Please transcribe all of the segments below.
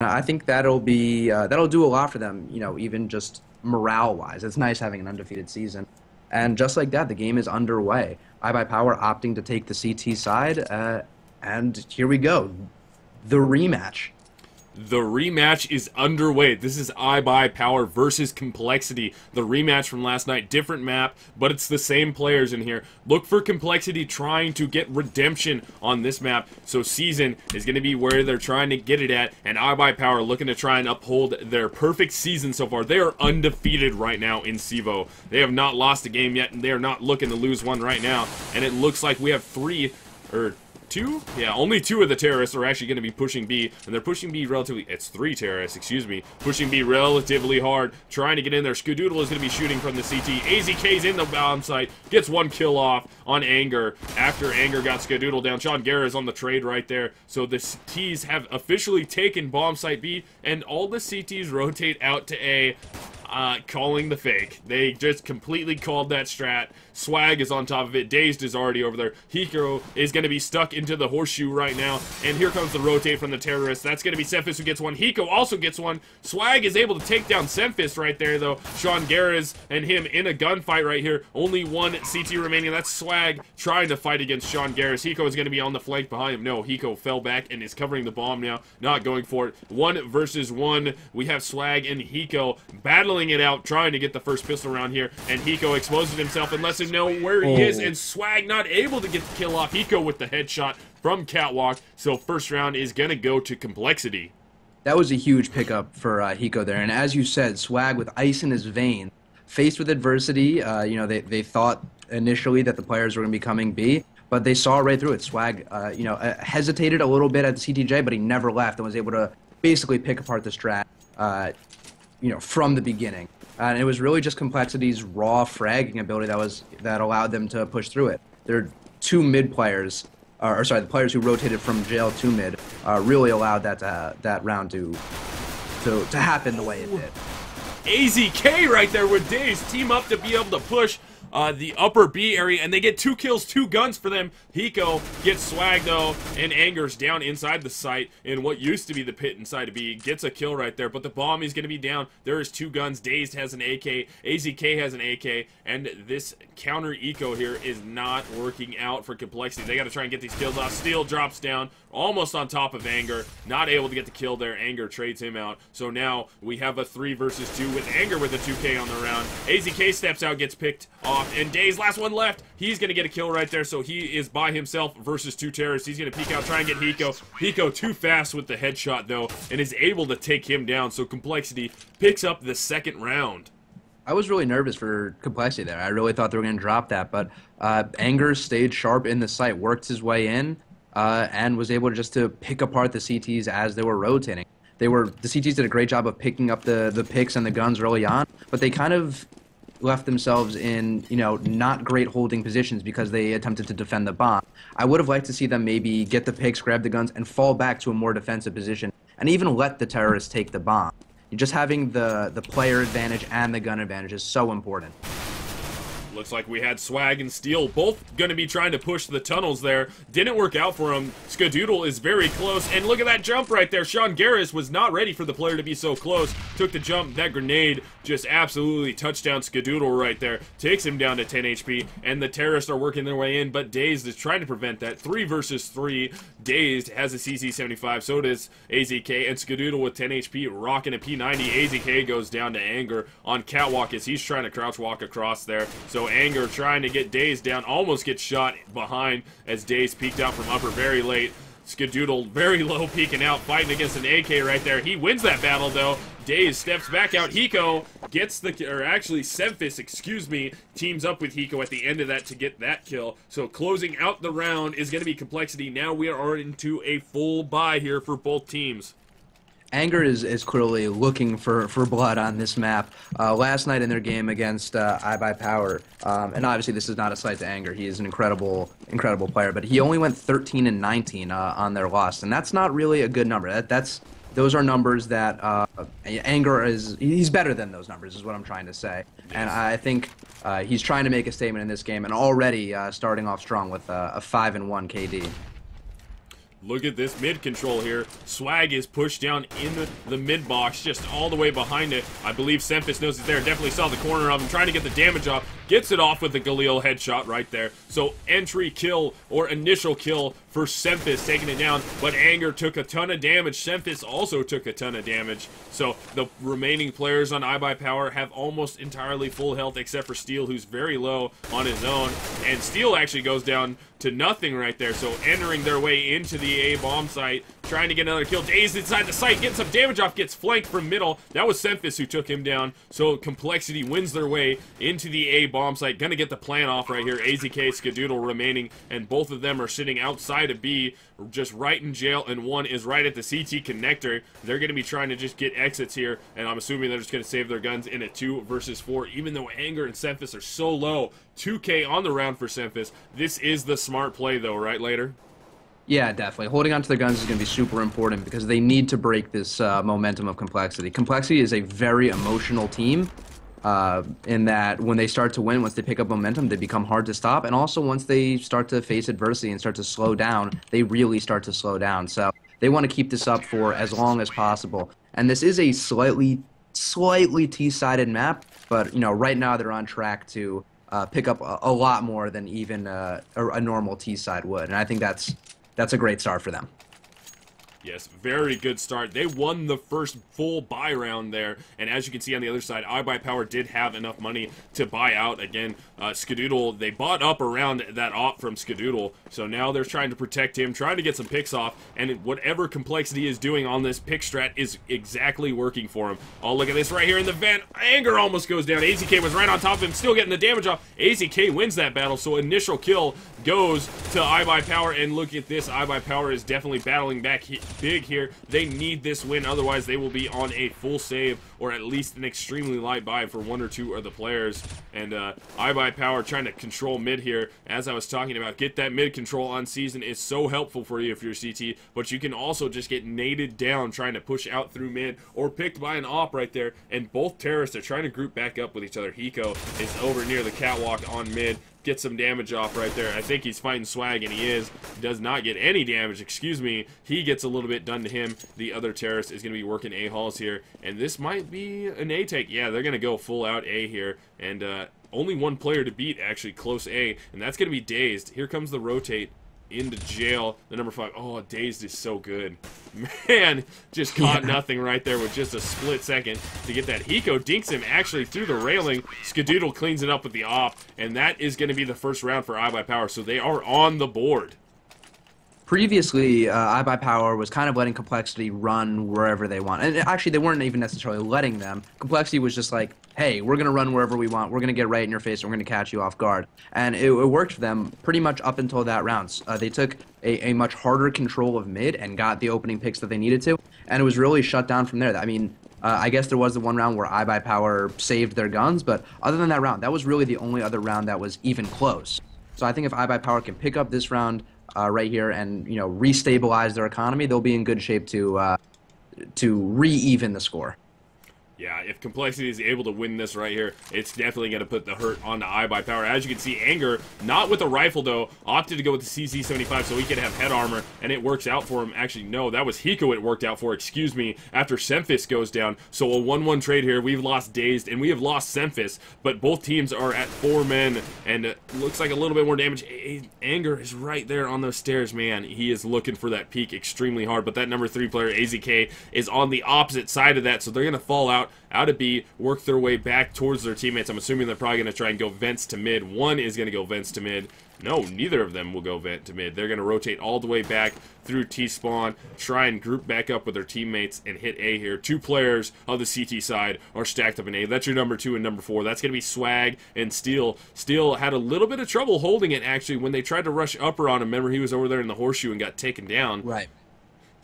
I think that'll be that'll do a lot for them, you know, even just morale-wise. It's nice having an undefeated season. And just like that, the game is underway. iBUYPOWER opting to take the CT side, and here we go. The rematch. The rematch is underway. This is iBUYPOWER versus CompLexity. The rematch from last night. Different map, but it's the same players in here. Look for CompLexity trying to get redemption on this map. So season is going to be where they're trying to get it at. And iBUYPOWER looking to try and uphold their perfect season so far. They are undefeated right now in CEVO. They have not lost a game yet, and they are not looking to lose one right now. And it looks like we have two? Yeah, only two of the terrorists are actually going to be pushing B, and they're pushing B relatively, it's three terrorists, excuse me, pushing B relatively hard, trying to get in there. Skadoodle is going to be shooting from the CT. AZK's in the bomb site, gets one kill off on Anger. After Anger got Skadoodle down, Sean Guerra is on the trade right there. So the CTs have officially taken bomb site B, and all the CTs rotate out to A. Calling the fake. They just completely called that strat. Swag is on top of it. Dazed is already over there. Hiko is going to be stuck into the horseshoe right now. And here comes the rotate from the terrorist. That's going to be Semphis who gets one. Hiko also gets one. Swag is able to take down Semphis right there, though. Sean Garris and him in a gunfight right here. Only one CT remaining. That's Swag trying to fight against Sean Garris. Hiko is going to be on the flank behind him. No, Hiko fell back and is covering the bomb now. Not going for it. 1 versus 1. We have Swag and Hiko battling it out, trying to get the first pistol round here, and Hiko exposes himself and lets him know where he is, and Swag not able to get the kill off. Hiko with the headshot from Catwalk, so first round is gonna go to CompLexity. That was a huge pickup for Hiko there, and as you said, Swag with ice in his veins, faced with adversity. You know, they thought initially that the players were going to be coming B, but they saw right through it. Swag, you know, hesitated a little bit at the CTJ, but he never left and was able to basically pick apart the strat. You know, from the beginning, and it was really just CompLexity's raw fragging ability that allowed them to push through it. Their two mid players, or sorry, the players who rotated from jail to mid, really allowed that round to happen the way it did. AZK right there with Daze team up to be able to push the upper B area, and they get 2 kills, 2 guns for them. Hiko gets Swag though, and Anger's down inside the site in what used to be the pit inside of B. Gets a kill right there, but the bomb is going to be down. There is 2 guns. Dazed has an AK, AZK has an AK, and this counter eco here is not working out for CompLexity. They got to try and get these kills off. Steel drops down, almost on top of Anger. Not able to get the kill there. Anger trades him out. So now we have a 3 versus 2 with Anger with a 2K on the round. AZK steps out, gets picked off, and Daze, last one left. He's going to get a kill right there, so he is by himself versus 2 terrorists. He's going to peek out, try and get Hiko. Hiko too fast with the headshot, though, and is able to take him down, so CompLexity picks up the second round. I was really nervous for CompLexity there. I really thought they were going to drop that, but Anger stayed sharp in the site, worked his way in, and was able to pick apart the CTs as they were rotating. The CTs did a great job of picking up the picks and the guns early on, but they kind of left themselves in, you know, not great holding positions because they attempted to defend the bomb. I would have liked to see them maybe get the picks, grab the guns, and fall back to a more defensive position, and even let the terrorists take the bomb. Just having the player advantage and the gun advantage is so important. Looks like we had Swag and Steel both going to be trying to push the tunnels there. Didn't work out for him. Skadoodle is very close, and look at that jump right there. Sean Garris was not ready for the player to be so close. Took the jump. That grenade just absolutely touchdown Skadoodle right there. Takes him down to 10 HP, and the terrorists are working their way in, but Dazed is trying to prevent that. 3 versus 3. Dazed has a CC75, so does AZK, and Skadoodle with 10 HP rocking a P90. AZK goes down to Anger on Catwalk as he's trying to crouch walk across there. So Anger trying to get Dazed down, almost gets shot behind as Dazed peeked out from upper very late. Skadoodle very low peeking out, fighting against an AK right there. He wins that battle though. Dazed steps back out. Hiko gets the, or actually Semphis, excuse me, teams up with Hiko at the end of that to get that kill. So closing out the round is going to be CompLexity. Now we are into a full buy here for both teams. Anger is clearly looking for blood on this map. Last night in their game against iBUYPOWER, and obviously this is not a slight to Anger. He is an incredible player, but he only went 13 and 19 on their loss, and that's not really a good number. Those are numbers that Anger he's better than those numbers, is what I'm trying to say. And I think he's trying to make a statement in this game, and already starting off strong with a 5-1 KD. Look at this mid control here. Swag is pushed down in the mid box, just all the way behind it. I believe Semphis knows he's there. Definitely saw the corner of him, trying to get the damage off. Gets it off with the Galil headshot right there. So entry kill, or initial kill for Semphis, taking it down. But Anger took a ton of damage. Semphis also took a ton of damage. So the remaining players on iBUYPOWER have almost entirely full health, except for Steel, who's very low on his own. And Steel actually goes down to nothing right there. So entering their way into the A bomb site, trying to get another kill. Dazed inside the site, getting some damage off, gets flanked from middle. That was Semphis who took him down. So CompLexity wins their way into the A bomb site. Gonna get the plan off right here. AZK, Skadoodle remaining, and both of them are sitting outside of B, just right in jail, and one is right at the CT connector. They're gonna be trying to just get exits here, and I'm assuming they're just gonna save their guns in a 2 versus 4, even though Anger and Semphis are so low. 2K on the round for Semphis. This is the smart play though, right, Later? Yeah, definitely. Holding on to their guns is going to be super important because they need to break this momentum of CompLexity. CompLexity is a very emotional team in that when they start to win, once they pick up momentum, they become hard to stop. And also once they start to face adversity and start to slow down, they really start to slow down. So they want to keep this up for as long as possible. And this is a slightly T-sided map, but you know, right now they're on track to pick up a lot more than even a normal T-side would. And I think that's a great start for them. Yes, very good start. They won the first full buy round there, and as you can see on the other side, iBUYPOWER did have enough money to buy out. Again, Skadoodle, they bought up around that op from Skadoodle, so now they're trying to protect him, trying to get some picks off, and whatever CompLexity is doing on this pick strat is exactly working for him. Oh, look at this right here in the vent. Anger almost goes down. AZK was right on top of him, still getting the damage off. AZK wins that battle, so initial kill goes to iBUYPOWER, and look at this. iBUYPOWER is definitely battling back big here. They need this win, otherwise they will be on a full save or at least an extremely light buy for 1 or 2 of the players. And iBUYPOWER trying to control mid here, as I was talking about. Get that mid control on season is so helpful for you if you're CT, but you can also just get naded down trying to push out through mid or picked by an op right there, and both terrorists are trying to group back up with each other. Hiko is over near the catwalk on mid. Get some damage off right there. I think he's fighting Swag, and he does not get any damage, excuse me. He gets a little bit done to him. The other terrorist is going to be working A-halls here, and this might be an A take. Yeah, they're going to go full out A here, and only one player to beat, actually, close A, and that's going to be Dazed. Here comes the rotate into jail, the number 5. Oh, Dazed is so good. Man, just caught nothing right there with just a split second to get that. Hiko dinks him actually through the railing. Skadoodle cleans it up with the op, and that is going to be the first round for iBUYPOWER, so they are on the board. Previously, iBUYPOWER was kind of letting CompLexity run wherever they want. And actually, they weren't even necessarily letting them. CompLexity was just like, hey, we're going to run wherever we want. We're going to get right in your face. And we're going to catch you off guard. And it worked for them pretty much up until that round. They took a much harder control of mid and got the opening picks that they needed to. And it was really shut down from there. I mean, I guess there was the one round where iBUYPOWER saved their guns. But other than that round, that was really the only other round that was even close. So I think if iBUYPOWER can pick up this round right here and, you know, restabilize their economy, they'll be in good shape to re-even the score. Yeah, if CompLexity is able to win this right here, it's definitely going to put the hurt onto iBUYPOWER. As you can see, Anger, not with a rifle though, opted to go with the CZ-75 so he could have head armor, and it works out for him. Actually, no, that was Hiko it worked out for, excuse me, after Semphis goes down. So a 1-1 trade here. We've lost Dazed, and we have lost Semphis, but both teams are at 4 men, and it looks like a little bit more damage. Anger is right there on those stairs, man. He is looking for that peak extremely hard, but that number 3 player, AZK, is on the opposite side of that, so they're going to fall out of B, work their way back towards their teammates. I'm assuming they're probably going to try and go vents to mid. One is going to go vents to mid. No, neither of them will go vent to mid. They're going to rotate all the way back through T-spawn, try and group back up with their teammates and hit A here. 2 players of the CT side are stacked up in A. That's your number 2 and number 4. That's going to be Swag and Steel. Steel had a little bit of trouble holding it, actually, when they tried to rush upper on him. Remember, he was over there in the horseshoe and got taken down. Right.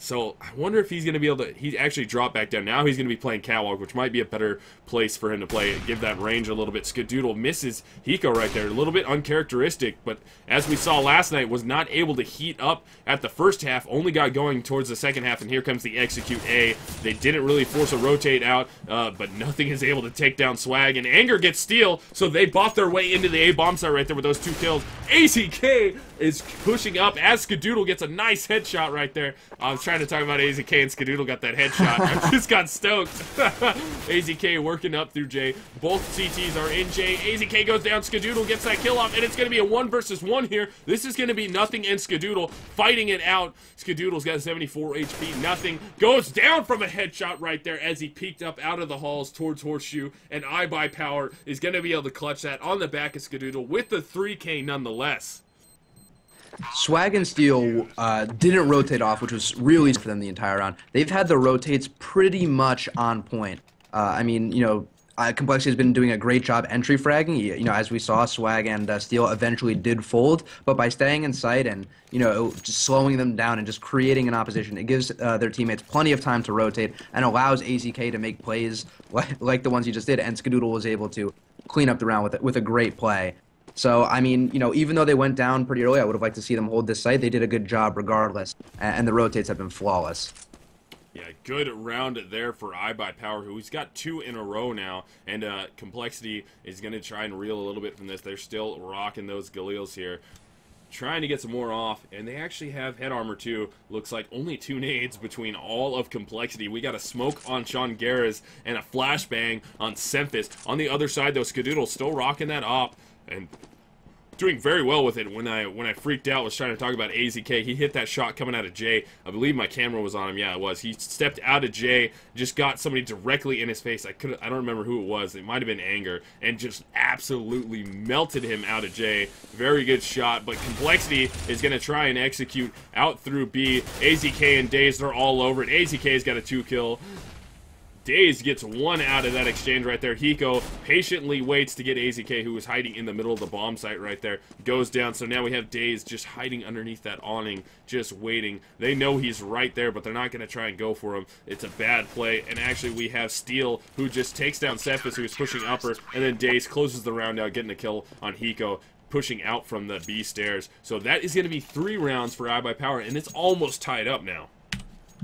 So I wonder if he's going to be able to, he actually dropped back down. Now he's going to be playing Catwalk, which might be a better place for him to play, give that range a little bit. Skadoodle misses Hiko right there. A little bit uncharacteristic, but as we saw last night, was not able to heat up at the first half, only got going towards the second half, and here comes the execute A. They didn't really force a rotate out, but nothing is able to take down Swag, and Anger gets steal, so they bought their way into the A bomb site right there with those 2 kills. AZK is pushing up as Skadoodle gets a nice headshot right there. I was trying to talk about AZK and Skadoodle got that headshot. I just got stoked. AZK working up through J. Both CTs are in J. AZK goes down. Skadoodle gets that kill off, and it's going to be a 1 versus 1 here. This is going to be Nothing and Skadoodle fighting it out. Skadoodle's got 74 HP. Nothing goes down from a headshot right there as he peeked up out of the halls towards Horseshoe, and iBUYPOWER is going to be able to clutch that on the back of Skadoodle with the 3K nonetheless. Swag and Steel didn't rotate off, which was really for them the entire round. They've had the rotates pretty much on point. I mean, you know, CompLexity has been doing a great job entry fragging. You know, as we saw, Swag and Steel eventually did fold, but by staying in sight and, you know, just slowing them down and just creating an opposition, it gives their teammates plenty of time to rotate and allows AZK to make plays like the ones he just did, and Skadoodle was able to clean up the round with a great play. So, I mean, you know, even though they went down pretty early, I would have liked to see them hold this site. They did a good job regardless, and the rotates have been flawless. Yeah, good round there for iBUYPOWER, who's got 2 in a row now, and CompLexity is going to try and reel a little bit from this. They're still rocking those Galils here, trying to get some more off, and they actually have head armor too. Looks like only 2 nades between all of CompLexity. We got a smoke on Sean Garris and a flashbang on Semphis. On the other side, though, Skadoodle still rocking that op and doing very well with it. When I freaked out, was trying to talk about AZK, he hit that shot coming out of J. I believe my camera was on him. Yeah, it was. He stepped out of J, just got somebody directly in his face. I don't remember who it was. It might have been Anger, and just absolutely melted him out of J. Very good shot, but CompLexity is going to try and execute out through B. AZK and Daze are all over it. AZK's got a 2 kill. Daze gets 1 out of that exchange right there. Hiko patiently waits to get AZK, who was hiding in the middle of the bomb site right there, goes down. So now we have Daze just hiding underneath that awning, just waiting. They know he's right there, but they're not going to try and go for him. It's a bad play, and actually we have Steel, who just takes down Cephas, who is pushing upper, and then Daze closes the round out, getting a kill on Hiko, pushing out from the B stairs. So that is going to be 3 rounds for iBUYPOWER, and it's almost tied up now.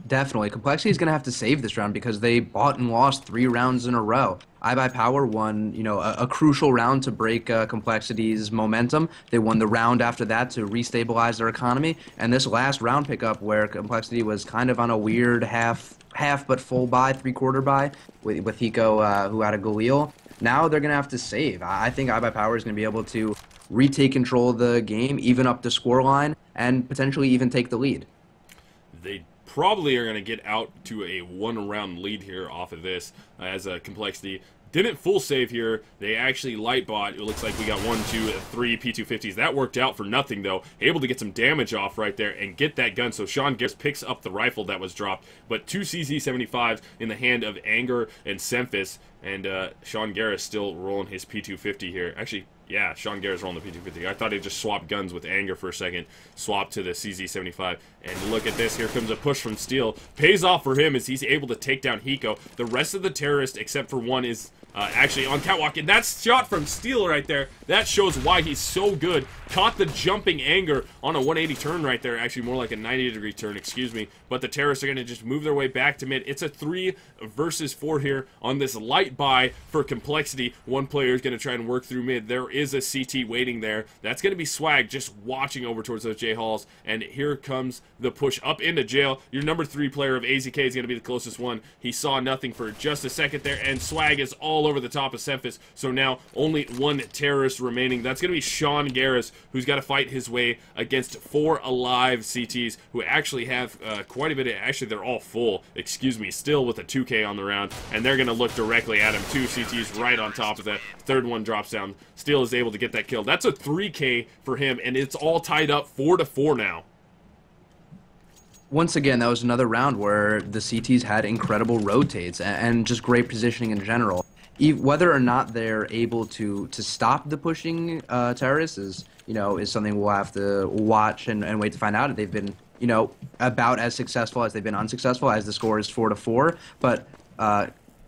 Definitely. CompLexity is going to have to save this round because they bought and lost 3 rounds in a row. iBUYPOWER won, you know, a crucial round to break CompLexity's momentum. They won the round after that to restabilize their economy. And this last round pickup where CompLexity was kind of on a weird half but full buy, 3/4 buy with Hiko who had a Galil. Now they're going to have to save. I think iBUYPOWER is going to be able to retake control of the game, even up the scoreline, and potentially even take the lead. They probably are going to get out to a 1-round lead here off of this, as CompLexity didn't full save here. They actually light bought. It looks like we got 1, 2, 3 P250s. That worked out for nothing, though. Able to get some damage off right there and get that gun. So Sean Garris picks up the rifle that was dropped, but 2 CZ75s in the hand of Anger and Semphis, and Sean Garris still rolling his P250 here. Actually, yeah, Sean Garris rolling the P250. I thought he just swapped guns with Anger for a second. Swapped to the CZ75. And look at this. Here comes a push from Steel. Pays off for him as he's able to take down Hiko. The rest of the terrorists, except for one, is actually on Catwalk. And that shot from Steel right there, that shows why he's so good. Caught the jumping Anger on a 180 turn right there. Actually, more like a 90-degree turn, excuse me. But the terrorists are going to just move their way back to mid. It's a 3 versus 4 here on this light buy for CompLexity. One player is going to try and work through mid. There is a CT waiting there. That's going to be Swag just watching over towards those J halls. And here comes the push up into jail. Your number 3 player of AZK is going to be the closest one. He saw nothing for just a second there, and Swag is all over the top of Semphis. So now only 1 terrorist remaining. That's going to be Sean Garris, who's got to fight his way against 4 alive CTs who actually have quite a bit of, actually they're all full, excuse me, still with a 2K on the round, and they're going to look directly at him. 2 CTs right on top of that. Third one drops down. Steel is able to get that kill. That's a 3K for him, and it's all tied up 4-4 now. Once again, that was another round where the CTs had incredible rotates and just great positioning in general. Whether or not they're able to stop the pushing terrorists is something we'll have to watch and wait to find out. They've been you know, about as successful as they've been unsuccessful, as the score is 4-4. But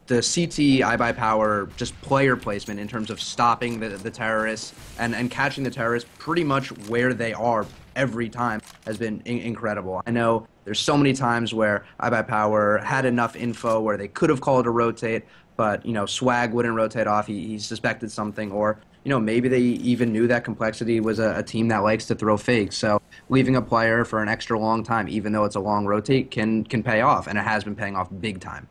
the CT iBUYPOWER just player placement in terms of stopping the terrorists and catching the terrorists pretty much where they are every time has been incredible. I know there's so many times where iBUYPOWER had enough info where they could have called a rotate, but, you know, Swag wouldn't rotate off. He suspected something, or, you know, maybe they even knew that CompLexity was a team that likes to throw fakes. So leaving a player for an extra long time, even though it's a long rotate, can pay off, and it has been paying off big time.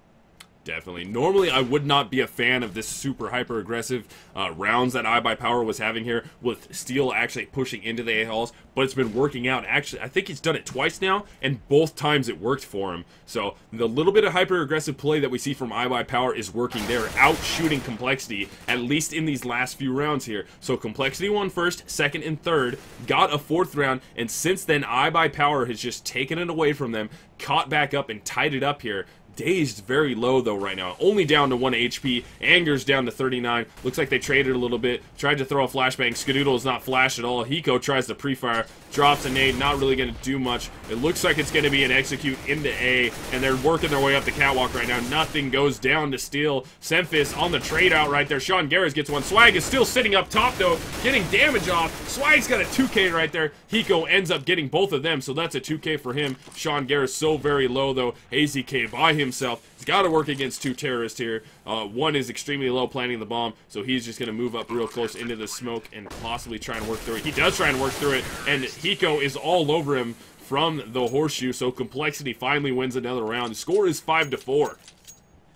Definitely. Normally, I would not be a fan of this super hyper-aggressive rounds that iBUYPOWER was having here, with Steel actually pushing into the A-halls, but it's been working out. Actually, I think he's done it twice now, and both times it worked for him. So the little bit of hyper-aggressive play that we see from iBUYPOWER is working. They're out-shooting CompLexity, at least in these last few rounds here. So CompLexity won first, second, and third, got a fourth round, and since then, iBUYPOWER has just taken it away from them, caught back up, and tied it up here. Dazed very low though right now, only down to 1 HP. Anger's down to 39. Looks like they traded a little bit. Tried to throw a flashbang. Skadoodle is not flashed at all. Hiko tries to pre-fire, drops a nade, not really going to do much. It looks like it's going to be an execute into A, and they're working their way up the catwalk right now. Nothing goes down to Steel. Semphis on the trade out right there. Sean Garris gets one. Swag is still sitting up top though, getting damage off. Swag's got a 2K right there. Hiko ends up getting both of them, so that's a 2K for him. Sean Garris so very low though. AZK by himself. He's got to work against two terrorists here. One is extremely low, planting the bomb, so he's just going to move up real close into the smoke and possibly try and work through it. He does try and work through it, and Hiko is all over him from the horseshoe, so CompLexity finally wins another round. The score is 5-4.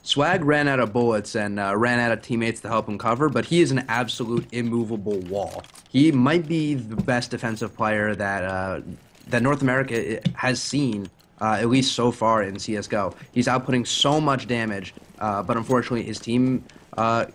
Swag ran out of bullets and ran out of teammates to help him cover, but he is an absolute immovable wall. He might be the best defensive player that North America has seen, at least so far in CSGO. He's outputting so much damage, but unfortunately his team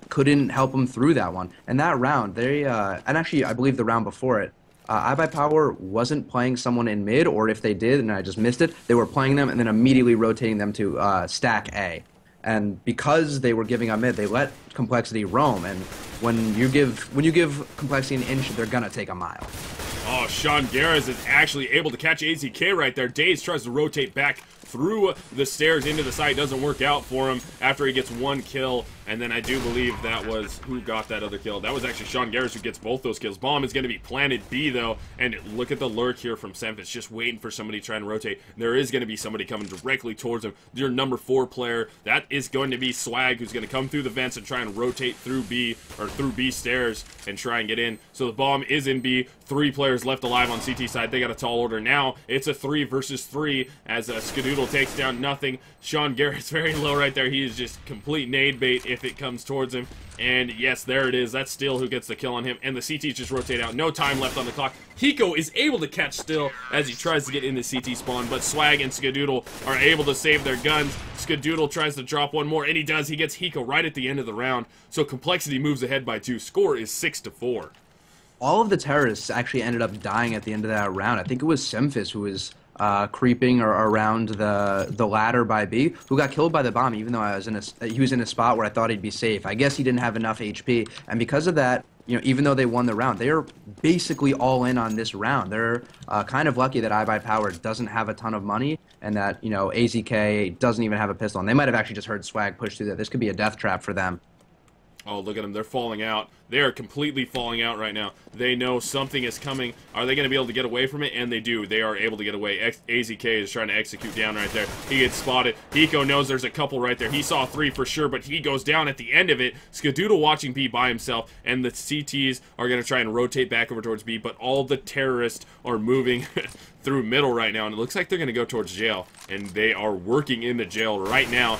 couldn't help him through that one. And that round, and actually I believe the round before it, iBUYPOWER wasn't playing someone in mid, or if they did and I just missed it, they were playing them and then immediately rotating them to stack A. And because they were giving up mid, they let CompLexity roam, and when you give CompLexity an inch, they're gonna take a mile. Oh, Sean Garris is actually able to catch AZK right there. Daze tries to rotate back through the stairs into the site. Doesn't work out for him after he gets one kill. And then I do believe that was who got that other kill. That was actually Sean Garris who gets both those kills. Bomb is going to be planted B, though. And look at the lurk here from Semphis, just waiting for somebody trying to rotate. There is going to be somebody coming directly towards him. Your number 4 player, that is going to be Swag, who's going to come through the vents and try and rotate through B, or through B stairs, and try and get in. So the bomb is in B. 3 players left alive on CT side. They got a tall order. Now it's a 3 versus 3 as Skadoodle takes down nothing. Sean Garris very low right there. He is just complete nade bait if it comes towards him. And yes, there it is. That's Still who gets the kill on him. And the CTs just rotate out. No time left on the clock. Hiko is able to catch Still as he tries to get into CT spawn, but Swag and Skadoodle are able to save their guns. Skadoodle tries to drop one more, and he does. He gets Hiko right at the end of the round. So CompLexity moves ahead by 2. Score is 6-4. All of the terrorists actually ended up dying at the end of that round. I think it was Semphis who was creeping around the ladder by B, who got killed by the bomb, even though he was in a spot where I thought he'd be safe. I guess he didn't have enough HP, and because of that, you know, even though they won the round, they are basically all in on this round. They're kind of lucky that iBUYPOWER doesn't have a ton of money, and that, you know, AZK doesn't even have a pistol, and they might have actually just heard Swag push through that. This could be a death trap for them. Oh, look at them. They're falling out. They are completely falling out right now. They know something is coming. Are they going to be able to get away from it? And they do. They are able to get away. AZK is trying to execute down right there. He gets spotted. Hiko knows there's a couple right there. He saw 3 for sure, but he goes down at the end of it. Skadoodle watching B by himself, and the CTs are going to try and rotate back over towards B, but all the terrorists are moving through middle right now, and it looks like they're going to go towards jail, and they are working in the jail right now.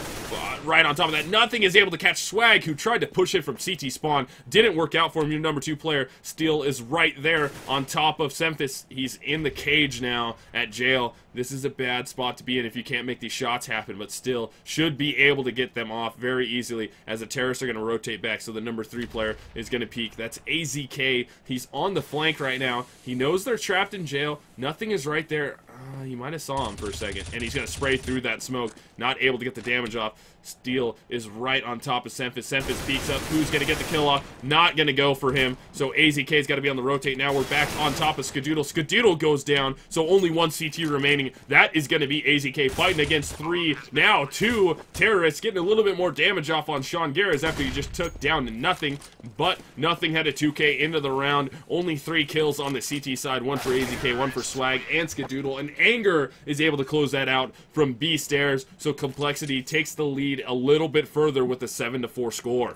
Right on top of that, nothing is able to catch Swag, who tried to push it from CT spawn. Didn't work out for him. Your number 2 player, Steel, is right there on top of Semphis. He's in the cage now at jail. This is a bad spot to be in if you can't make these shots happen, but still should be able to get them off very easily as the terrorists are going to rotate back. So the number 3 player is going to peek. That's AZK. He's on the flank right now. He knows they're trapped in jail. Nothing is right there. He might have saw him for a second, and he's going to spray through that smoke, not able to get the damage off. Steel is right on top of Semphis. Semphis peeks up. Who's going to get the kill off? Not going to go for him, so AZK's got to be on the rotate. Now we're back on top of Skadoodle. Skadoodle goes down, so only one CT remaining. That is going to be AZK fighting against 3, now 2 terrorists, getting a little bit more damage off on Sean Garris after he just took down to nothing, but nothing had a 2K into the round. Only 3 kills on the CT side, 1 for AZK, 1 for Swag and Skadoodle, and Anger is able to close that out from B stairs, so CompLexity takes the lead a little bit further with a 7-4 score.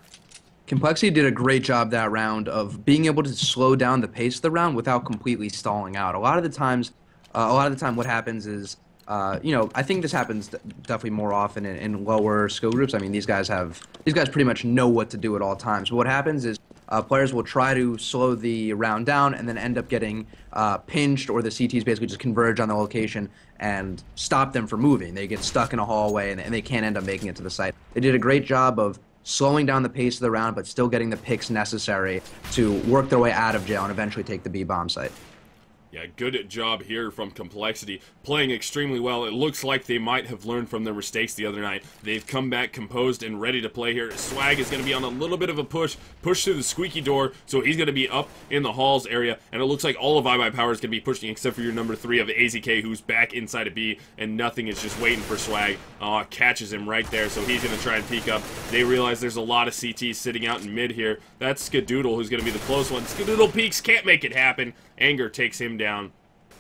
CompLexity did a great job that round of being able to slow down the pace of the round without completely stalling out. A lot of the time what happens is, I think this happens definitely more often in lower skill groups. I mean, these guys pretty much know what to do at all times. But what happens is players will try to slow the round down and then end up getting pinched, or the CTs basically just converge on the location and stop them from moving. They get stuck in a hallway and they can't end up making it to the site. They did a great job of slowing down the pace of the round, but still getting the picks necessary to work their way out of jail and eventually take the B bomb site. Yeah, good job here from CompLexity, playing extremely well. It looks like they might have learned from their mistakes the other night. They've come back composed and ready to play here. Swag is going to be on a little bit of a push through the squeaky door, so he's going to be up in the halls area, and it looks like all of iBuyPower is going to be pushing except for your number 3 of AZK, who's back inside of B, and nothing is just waiting for Swag. Catches him right there, so he's going to try and peek up. They realize there's a lot of CTs sitting out in mid here. That's Skadoodle, who's going to be the close one. Skadoodle peeks, can't make it happen. Anger takes him down.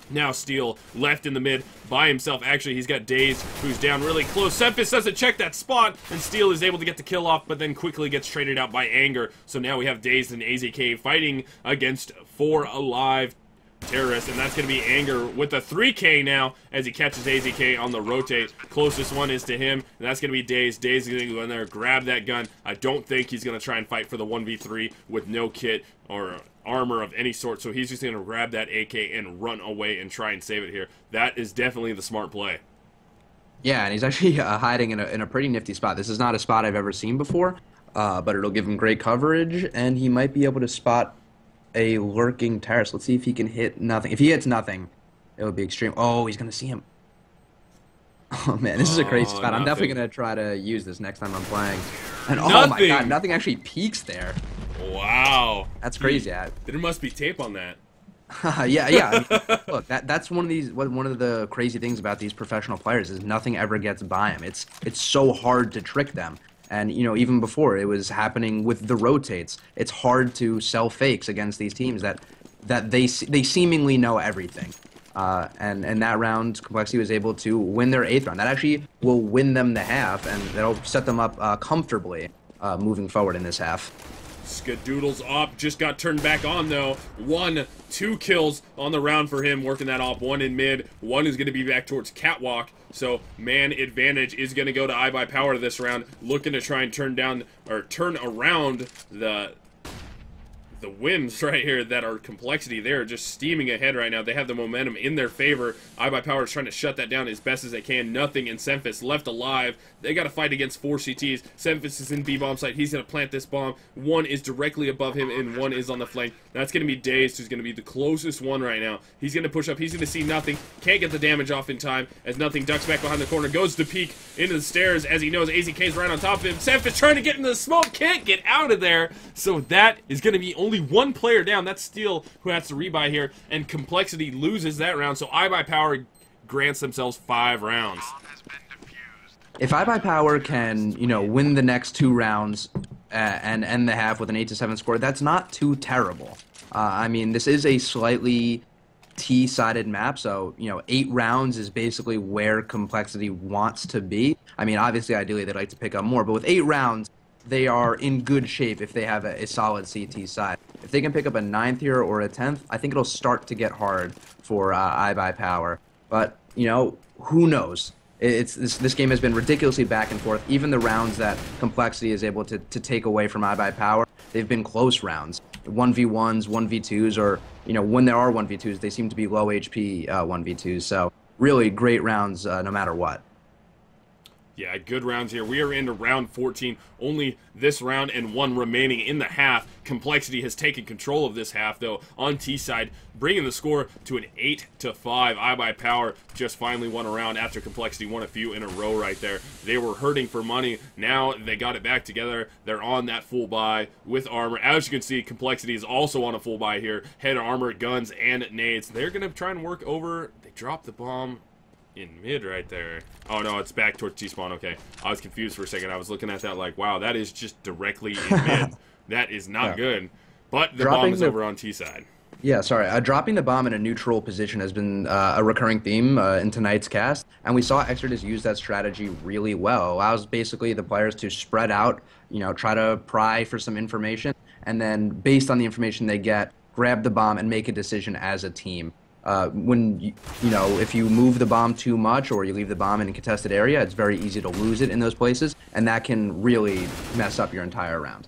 Now Steel left in the mid by himself. Actually, he's got Daze, who's down really close. Semphis doesn't check that spot, and Steel is able to get the kill off, but then quickly gets traded out by Anger. So now we have Daze and AZK fighting against 4 alive terrorists, and that's going to be Anger with a 3K now as he catches AZK on the rotate. Closest one is to him, and that's going to be Daze. Daze is going to go in there, grab that gun. I don't think he's going to try and fight for the 1v3 with no kit or armor of any sort, so he's just going to grab that AK and run away and try and save it here. That is definitely the smart play. Yeah, and he's actually hiding in a pretty nifty spot. This is not a spot I've ever seen before, but it'll give him great coverage, and he might be able to spot a lurking terrorist. Let's see if he can hit nothing. If he hits nothing, it would be extreme. Oh, he's going to see him. Oh, man, this is a crazy spot. I'm definitely going to try to use this next time I'm playing. And oh my god, nothing actually peaks there. Wow. That's crazy. There must be tape on that. Yeah. I mean, look, that's one of the crazy things about these professional players is nothing ever gets by them. It's so hard to trick them. And, even before, it was happening with the rotates. It's hard to sell fakes against these teams that they seemingly know everything. And in that round, CompLexity was able to win their 8th round. That actually will win them the half, and that'll set them up comfortably moving forward in this half. Skadoodle's op just got turned back on, though. 2 kills on the round for him, working that op. 1 in mid, 1 is going to be back towards Catwalk. So man advantage is going to go to iBUYPOWER this round, looking to try and turn around the wins right here that are CompLexity. They're just steaming ahead right now. They have the momentum in their favor. iBUYPOWER is trying to shut that down as best as they can. Nothing, and Semphis left alive. They got to fight against 4 CTs. Semphis is in B-bomb site. He's going to plant this bomb. 1 is directly above him, and 1 is on the flank. That's going to be Dazed, who's going to be the closest one right now. He's going to push up. He's going to see Nothing. Can't get the damage off in time as Nothing ducks back behind the corner. Goes to peek into the stairs as he knows AZK's right on top of him. Semphis trying to get into the smoke. Can't get out of there. So that is going to be only 1 player down. That's Steel, who has to rebuy here, and CompLexity loses that round. So iBUYPOWER grants themselves 5 rounds. If iBUYPOWER can, win the next 2 rounds and end the half with an 8-7 score, that's not too terrible. I mean, this is a slightly T-sided map, so 8 rounds is basically where CompLexity wants to be. I mean, obviously, ideally, they'd like to pick up more, but with 8 rounds, they are in good shape if they have a solid CT side. If they can pick up a 9th here or a 10th, I think it'll start to get hard for iBUYPOWER. But who knows? This game has been ridiculously back and forth. Even the rounds that CompLexity is able to take away from iBUYPOWER, they've been close rounds. 1v1s, 1v2s, or when there are 1v2s, they seem to be low HP 1v2s. So really great rounds no matter what. Yeah, good rounds here. We are into round 14. Only this round and one remaining in the half. CompLexity has taken control of this half, though, on T side, bringing the score to an 8-5. iBUYPOWER just finally won a round after CompLexity won a few in a row right there. They were hurting for money. Now they got it back together. They're on that full buy with armor. As you can see, CompLexity is also on a full buy here. Head armor, guns, and nades. They're going to try and work over. They dropped the bomb in mid right there. Oh no, it's back towards T-spawn. Okay, I was confused for a second. I was looking at that like, wow, that is just directly in mid. That is not good. But the bomb is over on T side. Yeah, sorry. Dropping the bomb in a neutral position has been a recurring theme in tonight's cast, and we saw Exodus use that strategy really well. It allows basically the players to spread out, you know, try to pry for some information, and then based on the information they get, grab the bomb and make a decision as a team. When you know, if you move the bomb too much or you leave the bomb in a contested area, it's very easy to lose it in those places, and that can really mess up your entire round.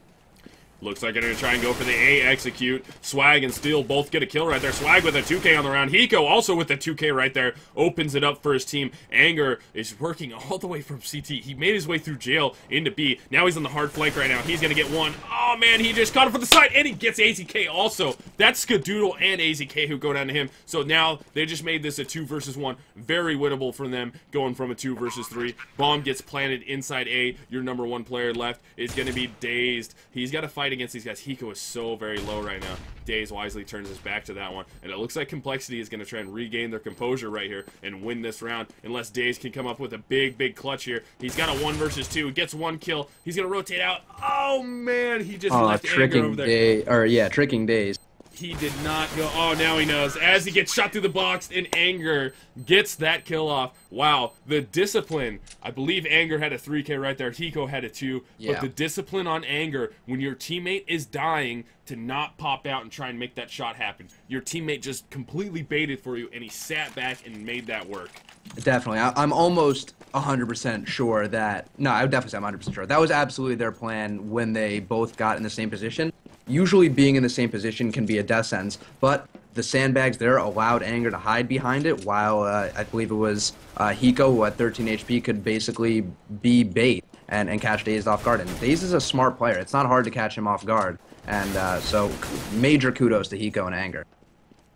Looks like they're going to try and go for the A execute. Swag and Steel both get a kill right there. Swag with a 2K on the round. Hiko also with the 2K right there. Opens it up for his team. Anger is working all the way from CT. He made his way through jail into B. Now he's on the hard flank right now. He's going to get one. Oh, man, he just caught him from the side, and he gets AZK also. That's Skadoodle and AZK who go down to him. So now they just made this a 2 versus 1. Very winnable for them, going from a 2 versus 3. Bomb gets planted inside A. Your number 1 player left is going to be Dazed. He's got to fight against these guys. Hiko is so very low right now. Daze wisely turns his back to that one, and it looks like CompLexity is going to try and regain their composure right here and win this round, unless Daze can come up with a big clutch here. He's got a 1 versus 2, gets 1 kill. He's going to rotate out. Oh man, he just left Anger over there. Tricking Daze. He did not go. Oh, now he knows. As he gets shot through the box, and Anger gets that kill off. Wow, the discipline. I believe Anger had a 3K right there. Hiko had a 2. Yeah. But the discipline on Anger, when your teammate is dying, to not pop out and try and make that shot happen. Your teammate just completely baited for you, and he sat back and made that work. Definitely. I'm almost 100% sure that... No, I would definitely say I'm 100% sure. That was absolutely their plan when they both got in the same position. Usually being in the same position can be a death sentence, but the sandbags there allowed Anger to hide behind it, while I believe it was Hiko, who at 13 HP, could basically be bait and catch Dazed off guard. And Dazed is a smart player. It's not hard to catch him off guard. And so major kudos to Hiko and Anger.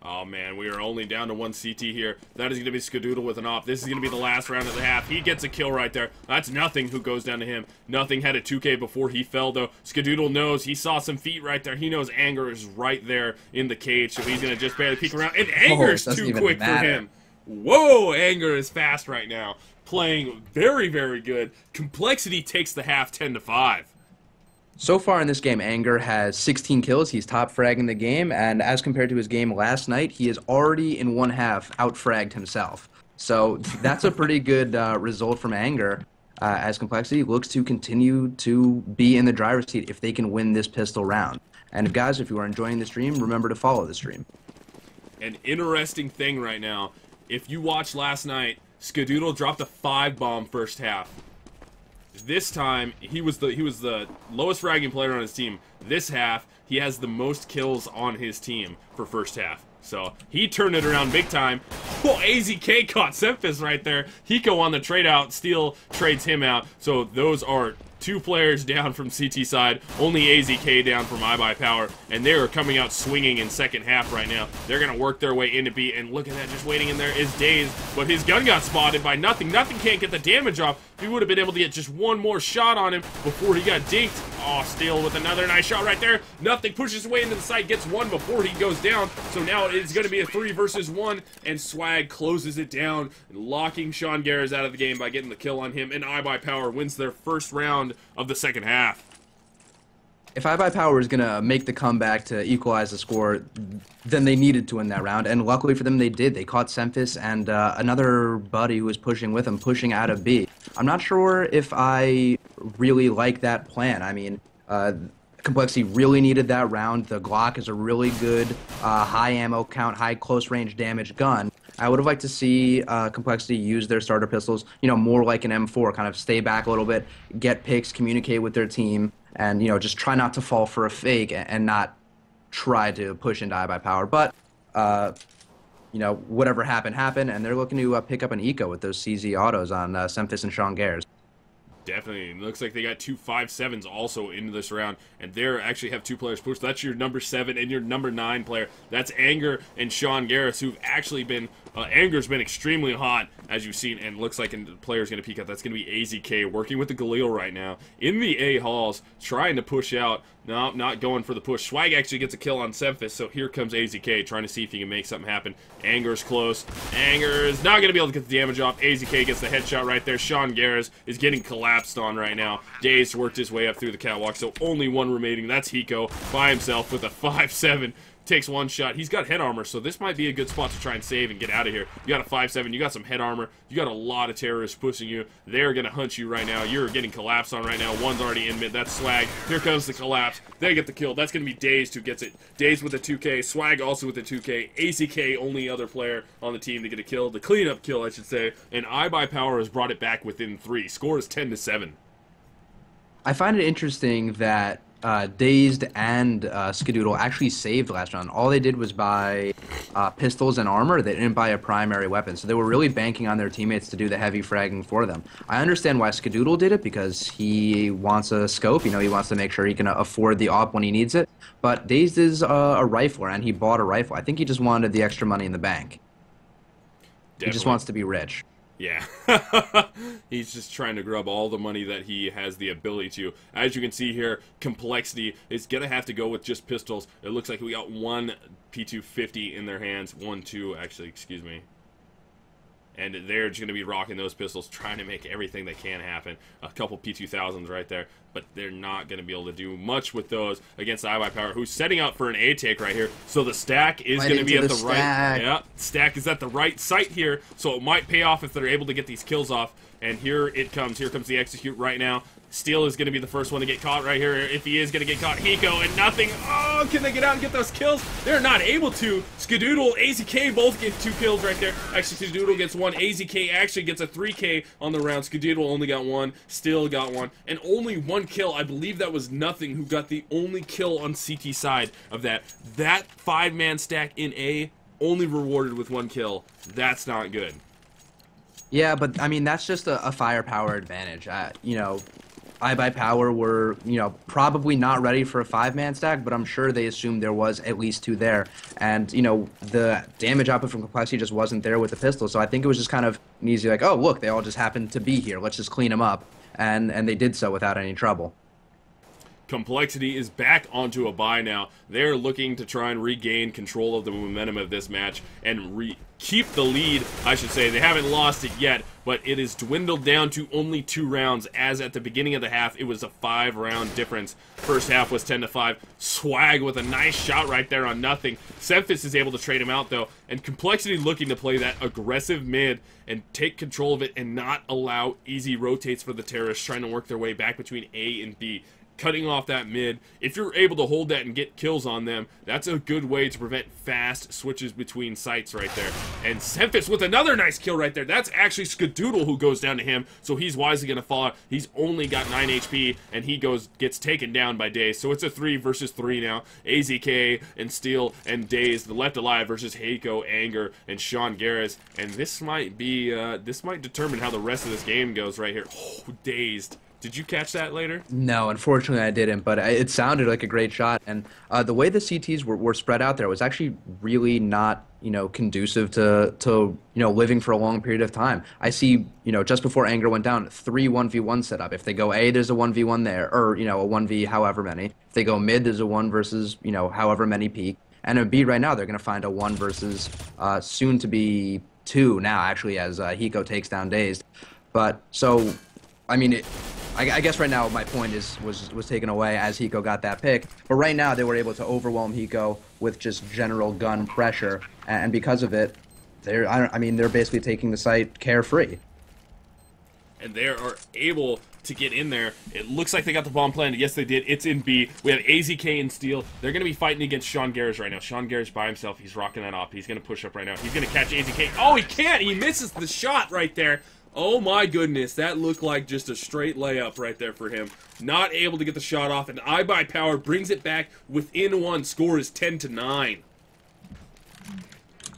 Oh man, we are only down to 1 CT here. That is going to be Skadoodle with an op. This is going to be the last round of the half. He gets a kill right there. That's Nothing who goes down to him. Nothing had a 2K before he fell though. Skadoodle knows. He saw some feet right there. He knows Anger is right there in the cage, so he's going to just barely peek around. And Anger's too quick for him. Whoa, Anger is fast right now. Playing very good. CompLexity takes the half 10-5. So far in this game, Anger has 16 kills. He's top fragging the game, and as compared to his game last night, he has already in one half out-fragged himself. So that's a pretty good result from Anger, as CompLexity looks to continue to be in the driver's seat if they can win this pistol round. And guys, if you are enjoying the stream, remember to follow the stream. An interesting thing right now, if you watched last night, Skadoodle dropped a 5 bomb first half. This time, he was the lowest fragging player on his team. This half, he has the most kills on his team for first half. So, he turned it around big time. Oh, AZK caught Semphis right there. Hiko on the trade out. Steel trades him out. So, those are 2 players down from CT side, only AZK down from iBUYPOWER, and they are coming out swinging in second half right now. They're going to work their way into B, and look at that, just waiting in there is Dazed, but his gun got spotted by Nothing. Nothing can't get the damage off. He would have been able to get just one more shot on him before he got dinked. Oh, Steel with another nice shot right there. Nothing pushes away into the side, gets one before he goes down, so now it's going to be a 3 versus 1, and Swag closes it down, locking Sean Garrett out of the game by getting the kill on him, and iBUYPOWER wins their first round of the second half. If iBUYPOWER is going to make the comeback to equalize the score, then they needed to win that round, and luckily for them they did. They caught Semphis and another buddy who was pushing with him, pushing out of B. I'm not sure if I really like that plan. I mean, CompLexity really needed that round. The Glock is a really good high ammo count, high close range damage gun. I would have liked to see CompLexity use their starter pistols, you know, more like an M4, kind of stay back a little bit, get picks, communicate with their team, and, you know, just try not to fall for a fake and not try to push into iBUYPOWER. But, you know, whatever happened, happened, and they're looking to pick up an eco with those CZ autos on Semphis and Sean Garrett. Definitely. It looks like they got two 5-7s also into this round, and they actually have two players pushed. That's your number 7 and your number 9 player. That's Anger and Sean Garris, who've actually been Anger's been extremely hot, as you've seen, and looks like the player's going to peek out. That's going to be AZK working with the Galil right now in the A halls, trying to push out. No, not going for the push. Swag actually gets a kill on Semphis, so here comes AZK trying to see if he can make something happen. Anger's close. Anger's not going to be able to get the damage off. AZK gets the headshot right there. Sean Garris is getting collapsed on right now. Dazed worked his way up through the catwalk, so only one remaining. That's Hiko by himself with a 5-7. Takes one shot. He's got head armor, so this might be a good spot to try and save and get out of here. You got a 5-7, you got some head armor, you got a lot of terrorists pushing you. They're gonna hunt you right now. You're getting collapsed on right now. One's already in mid. That's Swag. Here comes the collapse. They get the kill. That's gonna be Dazed who gets it. Dazed with a 2K. Swag also with a 2K. AZK only other player on the team to get a kill. The cleanup kill, I should say. And iBUYPOWER has brought it back within 3. Score is 10-7. I find it interesting that Dazed and Skadoodle actually saved last round. All they did was buy pistols and armor. They didn't buy a primary weapon, so they were really banking on their teammates to do the heavy fragging for them. I understand why Skadoodle did it, because he wants a scope. You know, he wants to make sure he can afford the op when he needs it. But Dazed is a rifler, and he bought a rifle. I think he just wanted the extra money in the bank. Definitely. He just wants to be rich. Yeah, he's just trying to grab all the money that he has the ability to. As you can see here, CompLexity is going to have to go with just pistols. It looks like we got one P250 in their hands. 2, actually, excuse me. And they're just going to be rocking those pistols, trying to make everything that can happen. A couple P2000s right there, but they're not going to be able to do much with those against iBUYPOWER, who's setting up for an A take right here. So the stack is going to be at the right. Yeah, stack is at the right site here, so it might pay off if they're able to get these kills off. And here it comes. Here comes the execute right now. Steel is going to be the first one to get caught right here. If he is going to get caught, Hiko and nothing. Oh, can they get out and get those kills? They're not able to. Skadoodle, AZK both get 2 kills right there. Actually, Skadoodle gets 1. AZK actually gets a 3K on the round. Skadoodle only got 1. Steel got 1. And only 1 kill. I believe that was Nothing who got the only kill on CT side of that. That 5-man stack in A only rewarded with 1 kill. That's not good. Yeah, but I mean, that's just a firepower advantage. You know, iBUYPOWER were, you know, probably not ready for a 5-man stack, but I'm sure they assumed there was at least 2 there. And, you know, the damage output from CompLexity just wasn't there with the pistol, so I think it was just kind of an easy, like, oh, look, they all just happened to be here. Let's just clean them up. And they did so without any trouble. CompLexity is back onto a bye now. They're looking to try and regain control of the momentum of this match and keep the lead, I should say. They haven't lost it yet, but it is dwindled down to only 2 rounds, as at the beginning of the half, it was a 5-round difference. First half was 10-5. Swag with a nice shot right there on Nothing. Semphis is able to trade him out, though, and CompLexity looking to play that aggressive mid and take control of it and not allow easy rotates for the terrorists trying to work their way back between A and B. Cutting off that mid. If you're able to hold that and get kills on them, that's a good way to prevent fast switches between sites right there. And Semphis with another nice kill right there. That's actually Skadoodle who goes down to him, so he's wisely going to fall out. He's only got 9 HP, and he gets taken down by Dazed. So it's a 3 versus 3 now. AZK and Steel and Dazed, the left alive versus Hiko, Anger, and Sean Garris. And this might be, this might determine how the rest of this game goes right here. Oh, Dazed. Did you catch that later? No, unfortunately I didn't, but it sounded like a great shot. And the way the CTs were spread out there was actually really not, you know, conducive to you know, living for a long period of time. I see, you know, just before Anger went down, 3 1v1 set up. If they go A, there's a 1v1 there, or, you know, a 1v however many. If they go mid, there's a 1 versus, you know, however many peak. And in B right now, they're going to find a 1 versus soon to be 2 now, actually, as Hiko takes down Dazed. But, so, I mean, I guess right now my point was taken away as Hiko got that pick, but right now they were able to overwhelm Hiko with just general gun pressure, and because of it, they're basically taking the site carefree. And they are able to get in there. It looks like they got the bomb planted. Yes, they did. It's in B. We have AZK and Steel. They're going to be fighting against Sean Garris right now. Sean Garris by himself. He's rocking that op. He's going to push up right now. He's going to catch AZK. Oh, he can't. He misses the shot right there. Oh my goodness, that looked like just a straight layup right there for him. Not able to get the shot off, and iBUYPOWER brings it back within 1. Score is 10-9.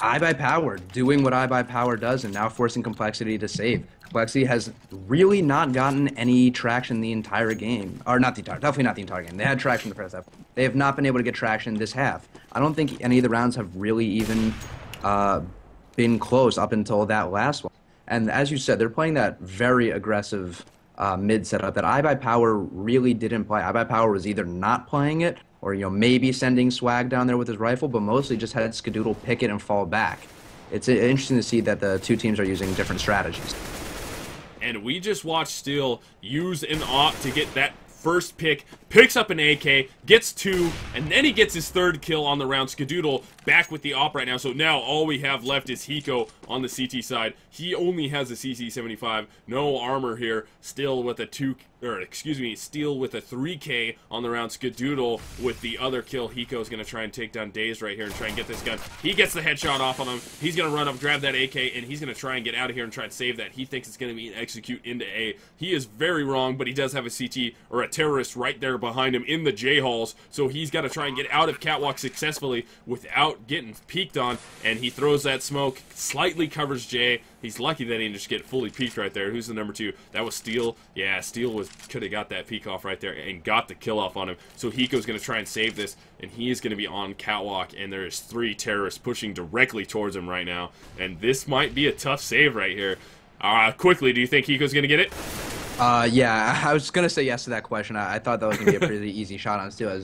iBUYPOWER doing what iBUYPOWER does and now forcing CompLexity to save. Complexity has really not gotten any traction the entire game. Or not the entire, definitely not the entire game. They had traction the first half. They have not been able to get traction this half. I don't think any of the rounds have really even been close up until that last one. And as you said, they're playing that very aggressive mid setup that iBUYPOWER really didn't play. iBUYPOWER was either not playing it or, maybe sending Swag down there with his rifle, but mostly just had Skadoodle pick it and fall back. It's interesting to see that the two teams are using different strategies. And we just watched Steel use an op to get that first pick, picks up an AK, gets 2, and then he gets his 3rd kill on the round. Skadoodle back with the op right now, so now all we have left is Hiko on the CT side. He only has a CC75, no armor here, Steel with a 3K on the round. Skadoodle with the other kill. Hiko's gonna try and take down Daze right here and try and get this gun. He gets the headshot off on him. He's gonna run up, grab that AK, and he's gonna try and get out of here and try and save that. He thinks it's gonna be an execute into A. He is very wrong, but he does have a CT, or a terrorist, right there behind him in the J-halls, so he's got to try and get out of Catwalk successfully without getting peeked on, and he throws that smoke, slightly covers J. He's lucky that he didn't just get fully peeked right there. Who's the number 2? That was Steel. Yeah, Steel could have got that peek off right there and got the kill off on him. So Hiko's going to try and save this, and he is going to be on Catwalk, and there's 3 terrorists pushing directly towards him right now, and this might be a tough save right here. Quickly, do you think Hiko's going to get it? Yeah, I was going to say yes to that question. I thought that was going to be a pretty easy shot on Steel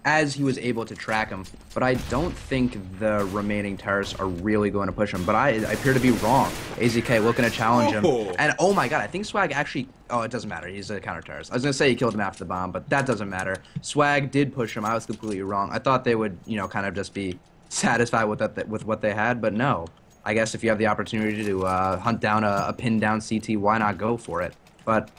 as he was able to track him. But I don't think the remaining terrorists are really going to push him. But I appear to be wrong. AZK looking to challenge him. And oh my god, I think Swag actually... Oh, it doesn't matter. He's a counter-terrorist. I was going to say he killed him after the bomb, but that doesn't matter. Swag did push him. I was completely wrong. I thought they would, kind of just be satisfied with what they had, but no. I guess if you have the opportunity to hunt down a pin-down CT, why not go for it? But,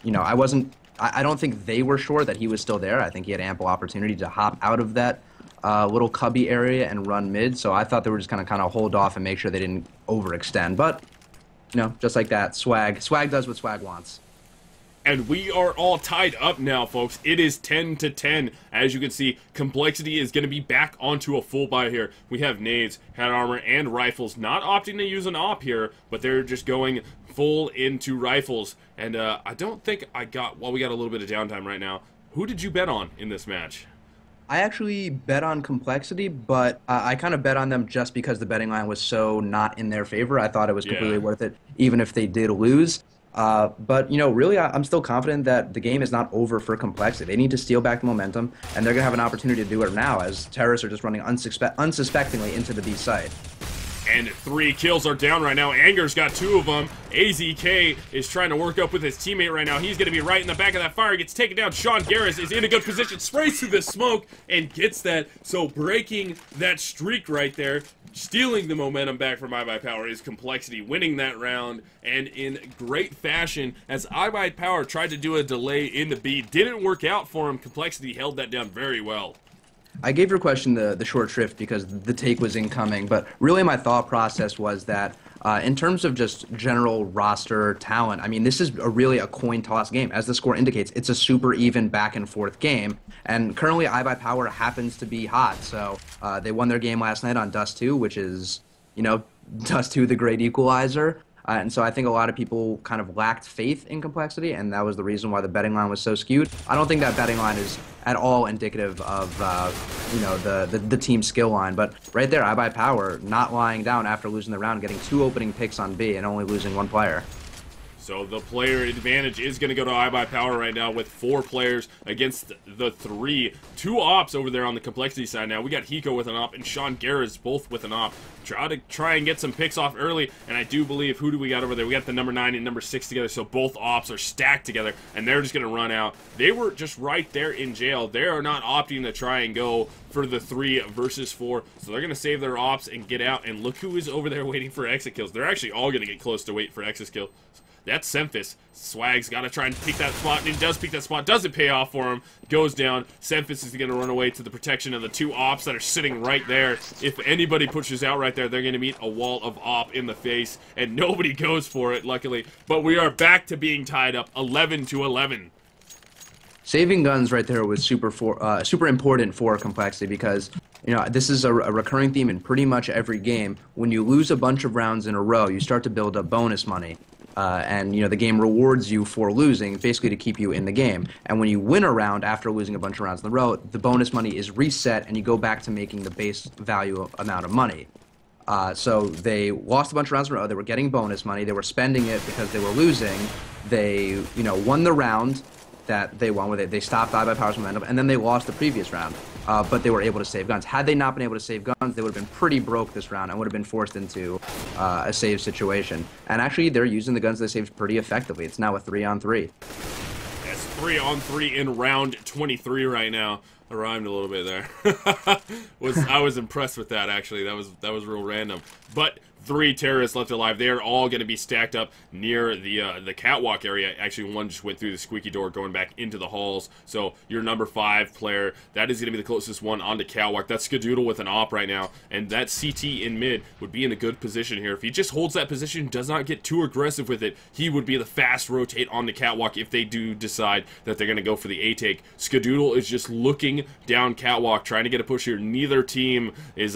I don't think they were sure that he was still there. I think he had ample opportunity to hop out of that little cubby area and run mid. So I thought they were just going to kind of hold off and make sure they didn't overextend. But, just like that, Swag does what Swag wants. And we are all tied up now, folks. It is 10-10. As you can see, Complexity is going to be back onto a full buy here. We have nades, head armor, and rifles. Not opting to use an op here, but they're just going full into rifles. And I don't think I got... Well, we got a little bit of downtime right now. Who did you bet on in this match? I actually bet on Complexity, but I kind of bet on them just because the betting line was so not in their favor. I thought it was completely worth it, even if they did lose. But, really, I'm still confident that the game is not over for Complexity. They need to steal back the momentum, and they're going to have an opportunity to do it now, as terrorists are just running unsuspectingly into the B site. And 3 kills are down right now. Anger's got 2 of them. AZK is trying to work up with his teammate right now. He's going to be right in the back of that fire. Gets taken down. Sean Garris is in a good position. Sprays through the smoke and gets that. So breaking that streak right there. Stealing the momentum back from iBUYPOWER is Complexity, winning that round, and in great fashion, as iBUYPOWER tried to do a delay in the B. Didn't work out for him. Complexity held that down very well. I gave your question the short shrift because the take was incoming, but really my thought process was that in terms of just general roster talent, I mean, this is really a coin toss game. As the score indicates, it's a super even back and forth game, and currently iBUYPOWER happens to be hot, so they won their game last night on Dust 2, which is, Dust 2, the great equalizer. And so I think a lot of people kind of lacked faith in Complexity, and that was the reason why the betting line was so skewed. I don't think that betting line is at all indicative of, the team skill line. But right there, iBUYPOWER not lying down after losing the round, getting 2 opening picks on B and only losing 1 player. So the player advantage is going to go to iBUYPOWER right now with 4 players against the 3. 2 ops over there on the Complexity side now. We got Hiko with an op and Sean Garris both with an op. Try and get some picks off early, and I do believe, who do we got over there? We got the number 9 and number 6 together, so both ops are stacked together, and they're just going to run out. They were just right there in jail. They are not opting to try and go for the 3 versus 4, so they're going to save their ops and get out, and look who is over there waiting for exit kills. They're actually all going to get close to wait for exit kills. That's Semphis. Swag's got to try and peek that spot, and he does peek that spot. Doesn't pay off for him. Goes down. Semphis is going to run away to the protection of the 2 ops that are sitting right there. If anybody pushes out right there, they're going to meet a wall of op in the face, and nobody goes for it, luckily. But we are back to being tied up 11-11. Saving guns right there was super important for Complexity because, this is a recurring theme in pretty much every game. When you lose a bunch of rounds in a row, you start to build up bonus money. and the game rewards you for losing, basically to keep you in the game. And when you win a round after losing a bunch of rounds in a row, the bonus money is reset, and you go back to making the base value amount of money. So they lost a bunch of rounds in a row. They were getting bonus money. They were spending it because they were losing. They, won the round that they won, where they stopped iBUYPOWER's momentum, and then they lost the previous round. But they were able to save guns. Had they not been able to save guns, they would have been pretty broke this round and would have been forced into a save situation. And actually, they're using the guns they saved pretty effectively. It's now a 3-on-3. It's 3-on-3 in round 23 right now. I rhymed a little bit there. I was impressed with that, actually. That was real random. But 3 terrorists left alive. They are all going to be stacked up near the catwalk area. Actually, one just went through the squeaky door going back into the halls. So your number 5 player, that is going to be the closest one onto catwalk. That's Skadoodle with an op right now. And that CT in mid would be in a good position here. If he just holds that position, does not get too aggressive with it, he would be the fast rotate on the catwalk if they do decide that they're going to go for the A-take. Skadoodle is just looking down catwalk, trying to get a push here. Neither team is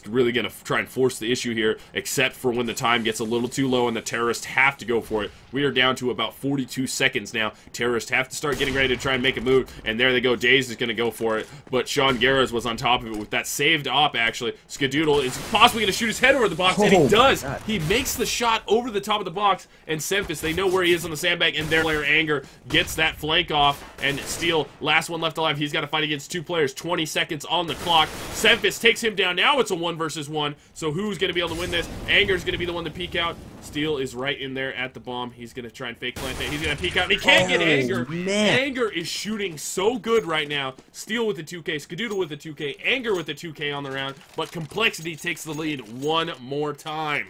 really going to try and force the issue here, except for when the time gets a little too low and the terrorists have to go for it. We are down to about 42 seconds now. Terrorists have to start getting ready to try and make a move, and there they go. Daze is going to go for it, but Sean Garras was on top of it with that saved op, actually. Skadoodle is possibly going to shoot his head over the box, and he does. He makes the shot over the top of the box, and Semphis, they know where he is on the sandbag, and their player Anger gets that flank off, and Steel, last one left alive. He's got to fight against 2 players, 20 seconds on the clock. Semphis takes him down. Now it's a 1 versus 1, so who's going to be able to win this? Anger's going to be the one to peek out. Steel is right in there at the bomb. He's going to try and fake plant it. He's going to peek out, and he can't get Anger. Man. Anger is shooting so good right now. Steel with the 2K, Skadoodle with the 2K, Anger with the 2K on the round, but CompLexity takes the lead one more time.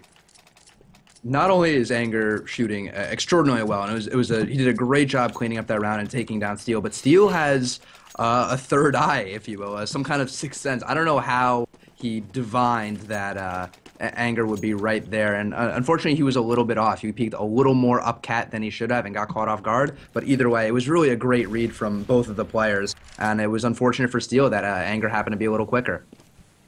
Not only is Anger shooting extraordinarily well, and he did a great job cleaning up that round and taking down Steel, but Steel has a third eye, if you will, some kind of sixth sense. I don't know how he divined that Anger would be right there, and unfortunately he was a little bit off. He peeked a little more up cat than he should have and got caught off guard, but either way, it was really a great read from both of the players, and it was unfortunate for Steel that Anger happened to be a little quicker.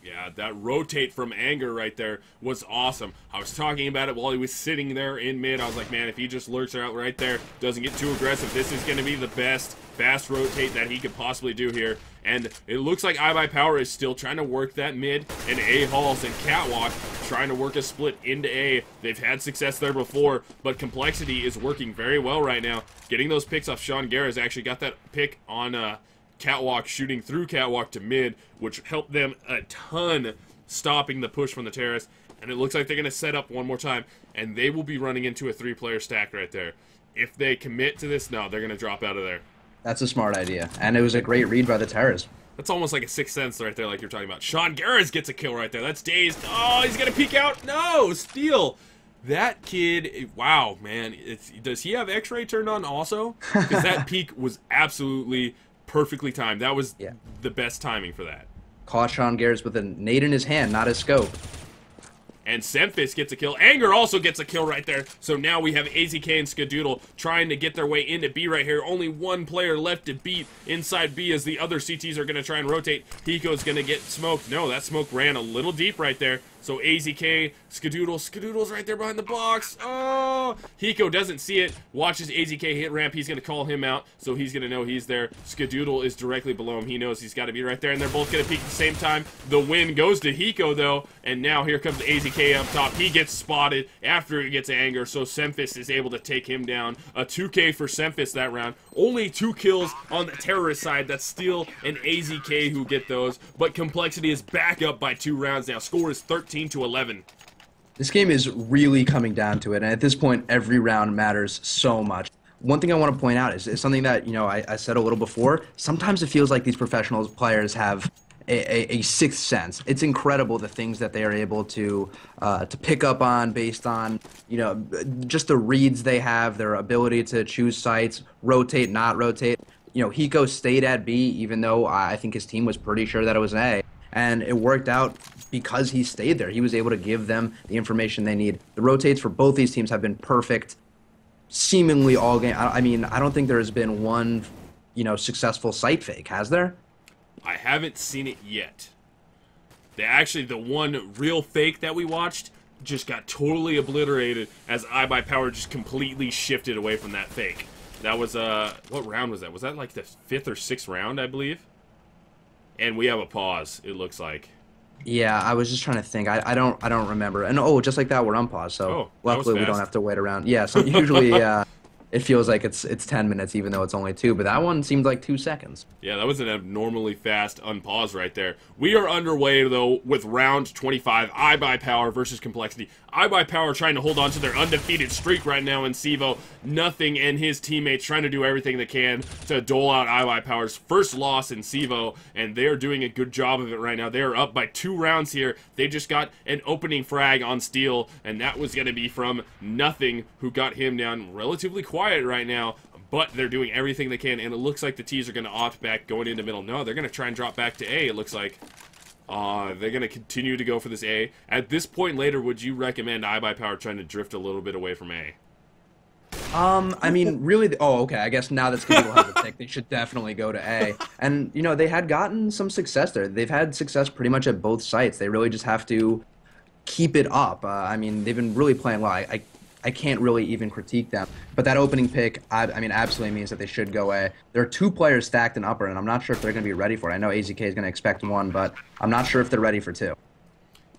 Yeah, that rotate from Anger right there was awesome. I was talking about it while he was sitting there in mid. I was like, man, if he just lurks out right there, doesn't get too aggressive, this is going to be the best fast rotate that he could possibly do here. And it looks like iBUYPOWER is still trying to work that mid and A halls and catwalk, trying to work a split into A. They've had success there before, but CompLexity is working very well right now. Getting those picks off Sean Garras, actually got that pick on catwalk, shooting through catwalk to mid, which helped them a ton, stopping the push from the terrorists. And it looks like they're going to set up one more time, and they will be running into a 3-player stack right there. If they commit to this, no, they're going to drop out of there. That's a smart idea, and it was a great read by the terrorists. That's almost like a sixth sense right there, like you're talking about. Sean Garras gets a kill right there. That's dazed. Oh, he's going to peek out. No, Steel. That kid, wow, man. Does he have X-ray turned on also? Because that peek was absolutely perfectly timed. That was the best timing for that. Caught Sean Garras with a nade in his hand, not his scope. And Semphis gets a kill. Anger also gets a kill right there. So now we have AZK and Skadoodle trying to get their way into B right here. Only one player left to beat inside B as the other CTs are going to try and rotate. Hiko's going to get smoked. No, that smoke ran a little deep right there. So AZK, Skadoodle's right there behind the box. Oh, Hiko doesn't see it. Watches AZK hit ramp. He's going to call him out, so he's going to know he's there. Skadoodle is directly below him. He knows he's got to be right there, and they're both going to peek at the same time. The win goes to Hiko, though, and now here comes AZK up top. He gets spotted after he gets Anger, so Semphis is able to take him down. A 2K for Semphis that round. Only 2 kills on the terrorist side. That's Steel and AZK who get those, but CompLexity is back up by 2 rounds now. Score is 13-11. This game is really coming down to it, and at this point, every round matters so much. One thing I want to point out is something that, I said a little before. Sometimes it feels like these professional players have a sixth sense. It's incredible the things that they are able to pick up on based on, just the reads they have, their ability to choose sites, rotate, not rotate. Hiko stayed at B, even though I think his team was pretty sure that it was an A. And it worked out because he stayed there. He was able to give them the information they need. The rotates for both these teams have been perfect, seemingly all game. I mean, I don't think there has been one, successful site fake, has there? I haven't seen it yet. The one real fake that we watched, just got totally obliterated as iBUYPOWER just completely shifted away from that fake. That was, what round was that? Was that like the 5th or 6th round, I believe? And we have a pause, it looks like. Yeah, I was just trying to think. I don't remember. And oh, just like that, we're unpaused. So Oh, luckily we don't have to wait around. Yeah, so usually it feels like it's 10 minutes, even though it's only 2. But that one seemed like 2 seconds. Yeah, that was an abnormally fast unpause right there. We are underway, though, with round 25, iBUYPOWER versus CompLexity. iBUYPOWER trying to hold on to their undefeated streak right now in CEVO. Nothing and his teammates trying to do everything they can to dole out iBUYPOWER's first loss in CEVO, and they're doing a good job of it right now. They are up by 2 rounds here. They just got an opening frag on Steel, and that was going to be from Nothing, who got him down relatively quiet right now. But they're doing everything they can, and it looks like the T's are going to opt back going into middle. No, they're going to try and drop back to A, it looks like. They're going to continue to go for this A. At this point later, would you recommend iBUYPOWER trying to drift a little bit away from A? I mean, really, oh, okay, I guess now that Skadoodle has a pick, they should definitely go to A. And, you know, they had gotten some success there. They've had success pretty much at both sites. They really just have to keep it up. I mean, they've been really playing well. I can't really even critique them. But that opening pick, I mean, absolutely means that they should go A. There are 2 players stacked in upper, and I'm not sure if they're going to be ready for it. I know AZK is going to expect 1, but I'm not sure if they're ready for 2.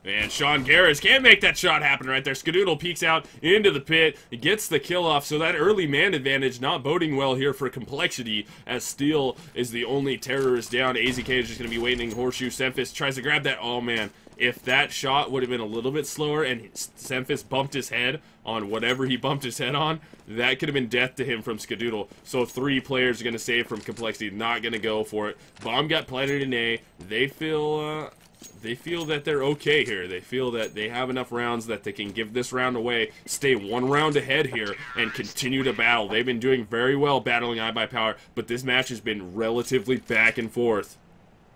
And Sean Garris can't make that shot happen right there. Skadoodle peeks out into the pit, gets the kill off, so that early man advantage not boding well here for CompLexity, as Steel is the only terrorist down. AZK is just going to be waiting. Horseshoe Semphis tries to grab that. Oh, man. If that shot would have been a little bit slower and Semphis bumped his head on whatever he bumped his head on, that could have been death to him from Skadoodle. So 3 players are going to save from CompLexity, not going to go for it. Bomb got planted in A. They feel that they're okay here. They feel that they have enough rounds that they can give this round away, stay 1 round ahead here, and continue to battle. They've been doing very well battling iBUYPOWER, but this match has been relatively back and forth.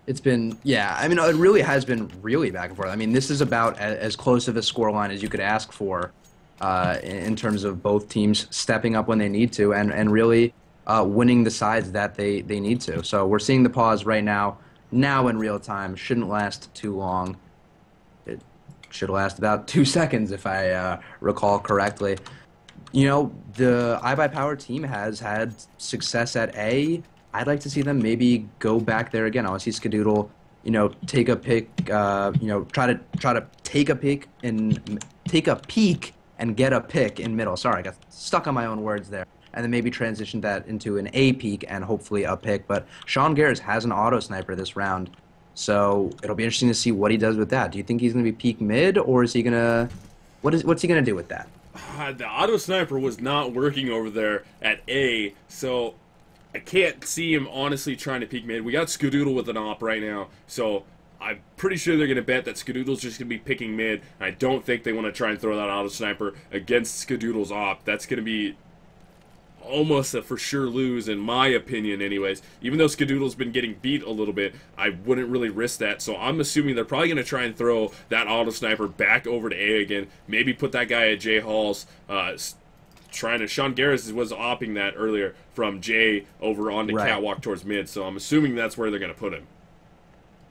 It's been, yeah, I mean, it really has been really back and forth. I mean, this is about as close of a scoreline as you could ask for in terms of both teams stepping up when they need to and really winning the sides that they need to. So we're seeing the pause right now in real time. Shouldn't last too long. It should last about 2 seconds if I recall correctly. You know, the iBUYPOWER team has had success at A. I'd like to see them maybe go back there again. I want to see Skadoodle, you know, take a pick, you know, try to take a peek and get a pick in middle. Sorry, I got stuck on my own words there. And then maybe transition that into an A peek and hopefully a pick. But Sean Garris has an auto sniper this round, so it'll be interesting to see what he does with that. Do you think he's going to be peek mid, or is he going to what's he going to do with that? The auto sniper was not working over there at A, so I can't see him honestly trying to peek mid. We got Skadoodle with an op right now, so I'm pretty sure they're going to bet that Skadoodle's just going to be picking mid. I don't think they want to try and throw that auto sniper against Skadoodle's op. That's going to be almost a for sure lose, in my opinion anyways. Even though Skadoodle's been getting beat a little bit, I wouldn't really risk that. So I'm assuming they're probably going to try and throw that auto sniper back over to A again. Maybe put that guy at J Hall's, Sean Garris was opping that earlier from J over onto Catwalk towards mid, so I'm assuming that's where they're going to put him.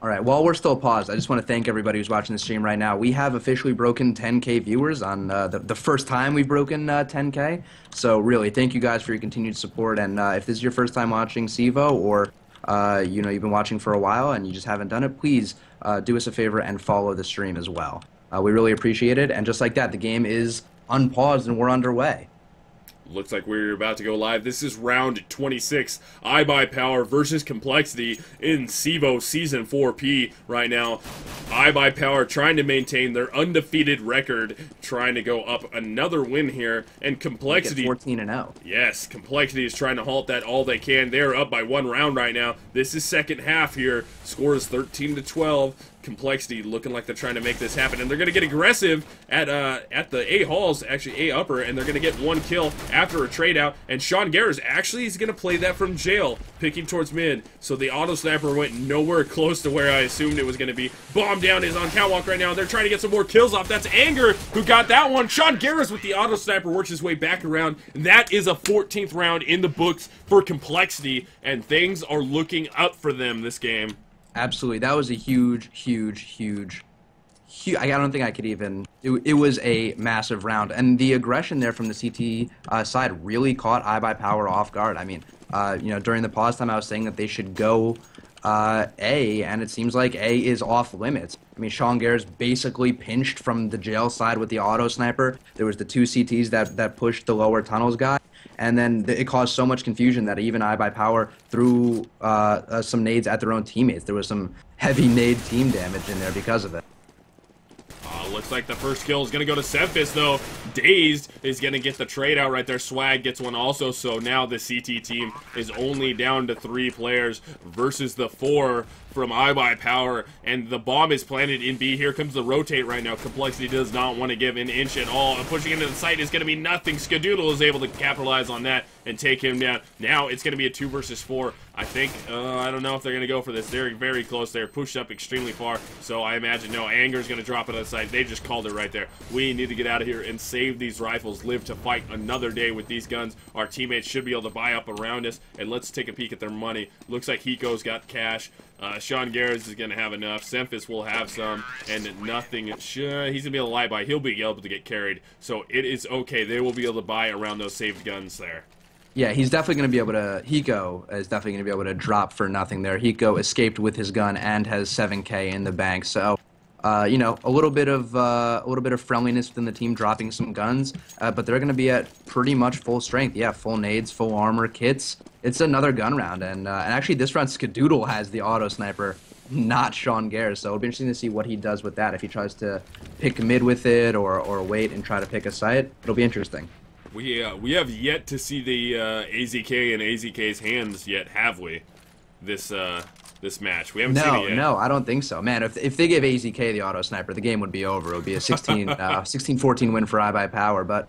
All right, while we're still paused, I just want to thank everybody who's watching the stream right now. We have officially broken 10K viewers on the first time we've broken 10K. So really, thank you guys for your continued support. And if this is your first time watching CEVO, or you know, you've been watching for a while and you just haven't done it, please do us a favor and follow the stream as well. We really appreciate it. And just like that, the game is unpaused and we're underway. Looks like we're about to go live. This is round 26, iBUYPOWER versus CompLexity in CEVO Season 4P right now. iBUYPOWER trying to maintain their undefeated record, trying to go up another win here, and CompLexity 14-0. Yes, CompLexity is trying to halt that all they can. They're up by 1 round right now. This is second half here. Score is 13-12. CompLexity looking like they're trying to make this happen, and they're going to get aggressive at the A halls, actually A upper, and they're going to get 1 kill after a trade out. And Sean Garris actually is going to play that from jail, picking towards mid. So the auto sniper went nowhere close to where I assumed it was going to be. Bomb down is on Catwalk right now. They're trying to get some more kills off. That's Anger who got that one. Sean Garris with the auto sniper works his way back around. And that is a 14th round in the books for CompLexity, and things are looking up for them this game. Absolutely. That was a huge I don't think I could even. It was a massive round, and the aggression there from the CT side really caught iBUYPOWER off guard. I mean, during the pause time, I was saying that they should go A, and it seems like A is off limits. I mean, Sean Gare's basically pinched from the jail side with the auto sniper. There was the two CTs that pushed the lower tunnels guy, and then it caused so much confusion that even iBUYPOWER threw some nades at their own teammates. There was some heavy nade team damage in there because of it. Looks like the first kill is going to go to Semphis, though. Dazed is going to get the trade out right there. Swag gets one also, so now the CT team is only down to 3 players versus the 4 from iBUYPOWER, and the bomb is planted in B. Here comes the rotate right now. CompLexity does not want to give an inch at all, and pushing into the site is going to be nothing. Skadoodle is able to capitalize on that and take him down. Now it's going to be a 2 versus 4. I think, I don't know if they're going to go for this. They're very close. They're pushed up extremely far, so I imagine, no, Anger is going to drop it on the side. They just called it right there. We need to get out of here and save these rifles, live to fight another day with these guns. Our teammates should be able to buy up around us, and let's take a peek at their money. Looks like Hiko's got cash. Sean Garris is going to have enough. Semphis will have some, and nothing. He's going to be able to lie by. He'll be able to get carried, so it is okay. They will be able to buy around those saved guns there. Yeah, he's definitely going to be able to. Hiko is definitely going to be able to drop for nothing there. Hiko escaped with his gun and has 7K in the bank. So, a little bit of friendliness within the team, dropping some guns, but they're going to be at pretty much full strength. Yeah, full nades, full armor kits. It's another gun round, and actually this round Skadoodle has the auto sniper, not Sean Gare. So it'll be interesting to see what he does with that. If he tries to pick mid with it or wait and try to pick a site, it'll be interesting. We have yet to see the AZK and AZK's hands yet, have we? This match. We haven't seen it yet. No, I don't think so. Man, if they give AZK the auto sniper, the game would be over. It would be a 16-14 win for iBUYPOWER, but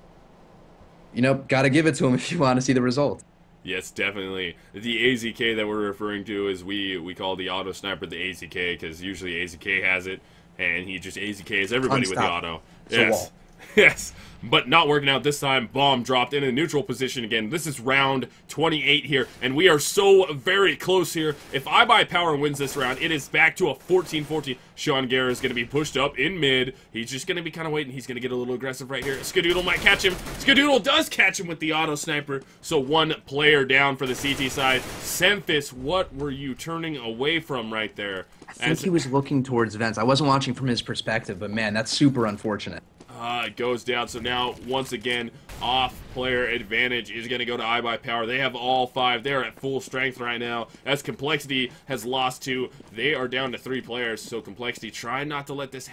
gotta give it to him if you want to see the result. Yes, definitely. The AZK that we're referring to is we call the auto sniper the AZK, because usually AZK has it, and he just AZKs everybody with the auto. Yes. Yes, but not working out this time. Bomb dropped in a neutral position again. This is round 28 here, and we are so very close here. If iBUYPOWER wins this round, it is back to a 14-14. Sean Gare is going to be pushed up in mid. He's just going to be kind of waiting. He's going to get a little aggressive right here. Skadoodle might catch him. Skadoodle does catch him with the auto sniper. So 1 player down for the CT side. Semphis, what were you turning away from right there? I think he was looking towards vents. I wasn't watching from his perspective, but man, that's super unfortunate. It goes down, so now, once again, off-player advantage is going to go to iBUYPOWER. They have all 5. They're at full strength right now, as CompLexity has lost 2. They are down to 3 players, so CompLexity, try not to let this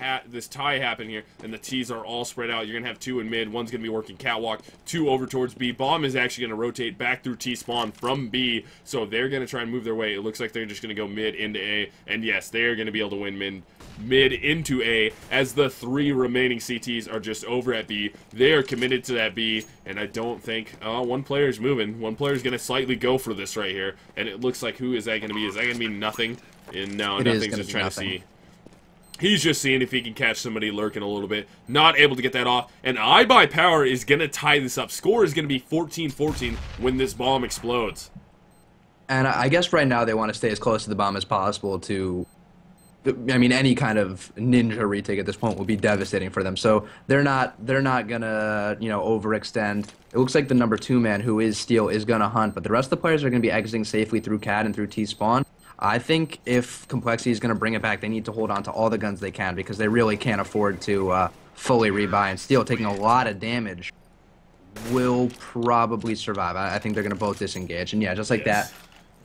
tie happen here, and the T's are all spread out. You're going to have 2 in mid. One's going to be working catwalk, 2 over towards B. Bomb is actually going to rotate back through T-spawn from B, so they're going to try and move their way. It looks like they're just going to go mid into A, and yes, they are going to be able to win mid into A, as the 3 remaining CTs are just over at B. They are committed to that B, and I don't think... one player is moving. One player is going to slightly go for this right here, and it looks like, who is that going to be? Is that going to be nothing? And no, nothing's just trying to see. He's just seeing if he can catch somebody lurking a little bit. Not able to get that off, and iBUYPOWER is going to tie this up. Score is going to be 14-14 when this bomb explodes. And I guess right now they want to stay as close to the bomb as possible to... I mean, any kind of ninja retake at this point will be devastating for them. So they're not gonna overextend. It looks like the number 2 man, who is Steel, is gonna hunt, but the rest of the players are gonna be exiting safely through CAD and through T spawn. I think if CompLexity is gonna bring it back, they need to hold on to all the guns they can, because they really can't afford to fully rebuy. And Steel, taking a lot of damage, will probably survive. I think they're gonna both disengage, and yeah, just like that,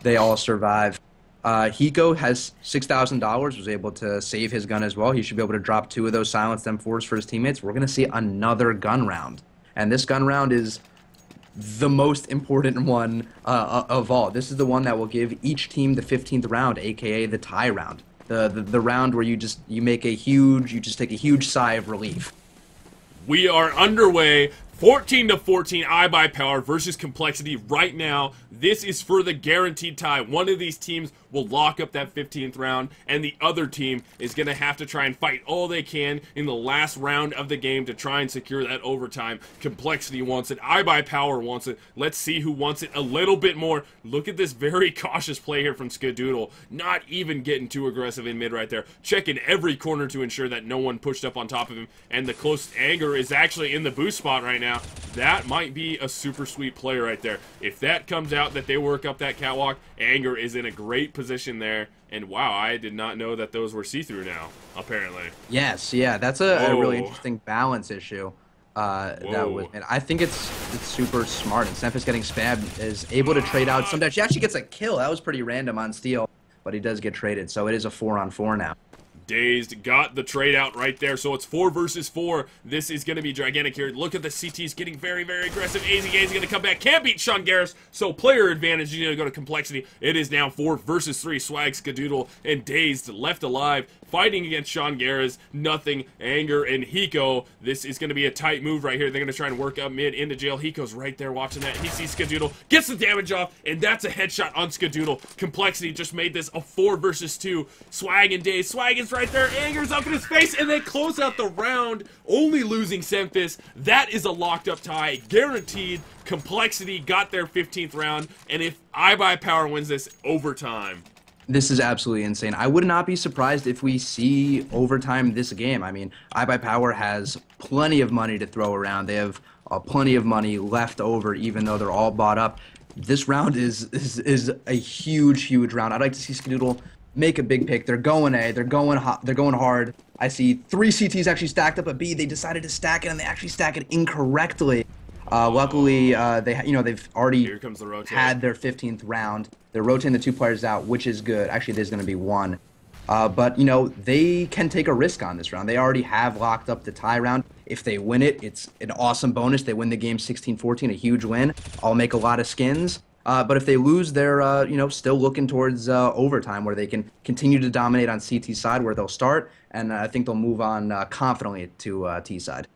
they all survive. Hiko has $6,000, was able to save his gun as well. He should be able to drop 2 of those Silence M4s for his teammates. We're going to see another gun round. And this gun round is the most important one of all. This is the one that will give each team the 15th round, aka the tie round. The round where you just take a huge sigh of relief. We are underway. 14-14, iBUYPOWER versus CompLexity right now. This is for the guaranteed tie. One of these teams will lock up that 15th round, and the other team is going to have to try and fight all they can in the last round of the game to try and secure that overtime. CompLexity wants it. iBUYPOWER wants it. Let's see who wants it a little bit more. Look at this very cautious play here from Skadoodle. Not even getting too aggressive in mid right there. Checking every corner to ensure that no one pushed up on top of him, and the close anger is actually in the boost spot right now. That might be a super sweet play right there. If that comes out that they work up that catwalk, anger is in a great position there. And wow, I did not know that those were see-through now, apparently. Yes, yeah, that's a really interesting balance issue. And I think it's super smart. And Semphis getting spammed is able to trade out. Sometimes she actually gets a kill. That was pretty random on steal, but he does get traded. So it is a 4-on-4 now. Dazed got the trade out right there, so it's 4 versus 4. This is going to be gigantic here. Look at the CTs getting very, very aggressive. AZK is going to come back. Can't beat Sean Garris, so player advantage. You going to go to CompLexity. It is now 4 versus 3. Swag, Skadoodle, and Dazed left alive. Fighting against Sean Garris, nothing, Anger, and Hiko. This is going to be a tight move right here. They're going to try and work up mid into jail. Hiko's right there watching that. He sees Skadoodle, gets the damage off, and that's a headshot on Skadoodle. CompLexity just made this a 4 versus 2. Swag and Daze. Swag is right there. Anger's up in his face, and they close out the round, only losing Semphis. That is a locked up tie, guaranteed. CompLexity got their 15th round, and if iBUYPOWER wins this, overtime. This is absolutely insane. I would not be surprised if we see overtime this game. I mean, iBUYPOWER has plenty of money to throw around. They have plenty of money left over, even though they're all bought up. This round is a huge round. I'd like to see Skadoodle make a big pick. They're going A. They're going hot. They're going hard. I see 3 CTs actually stacked up a B. They decided to stack it, and they actually stack it incorrectly. Luckily, they've already had their 15th round. They're rotating the 2 players out, which is good. Actually, there's going to be 1. But, they can take a risk on this round. They already have locked up the tie round. If they win it, it's an awesome bonus. They win the game 16-14, a huge win. I'll make a lot of skins. But if they lose, they're, still looking towards overtime, where they can continue to dominate on CT side, where they'll start. And I think they'll move on confidently to T side.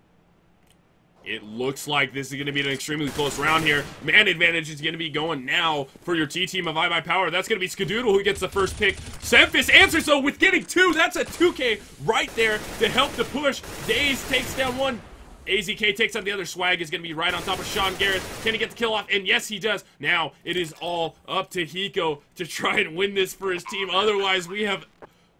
It looks like this is going to be an extremely close round here. Man advantage is going to be going now for your T team of iBUYPOWER. That's going to be Skadoodle who gets the first pick. Semphis answers though with getting 2. That's a 2K right there to help the push. Daze takes down 1. AZK takes out the other. Swag is going to be right on top of Sean Garris. Can he get the kill off? And yes, he does. Now, it is all up to Hiko to try and win this for his team. Otherwise, we have...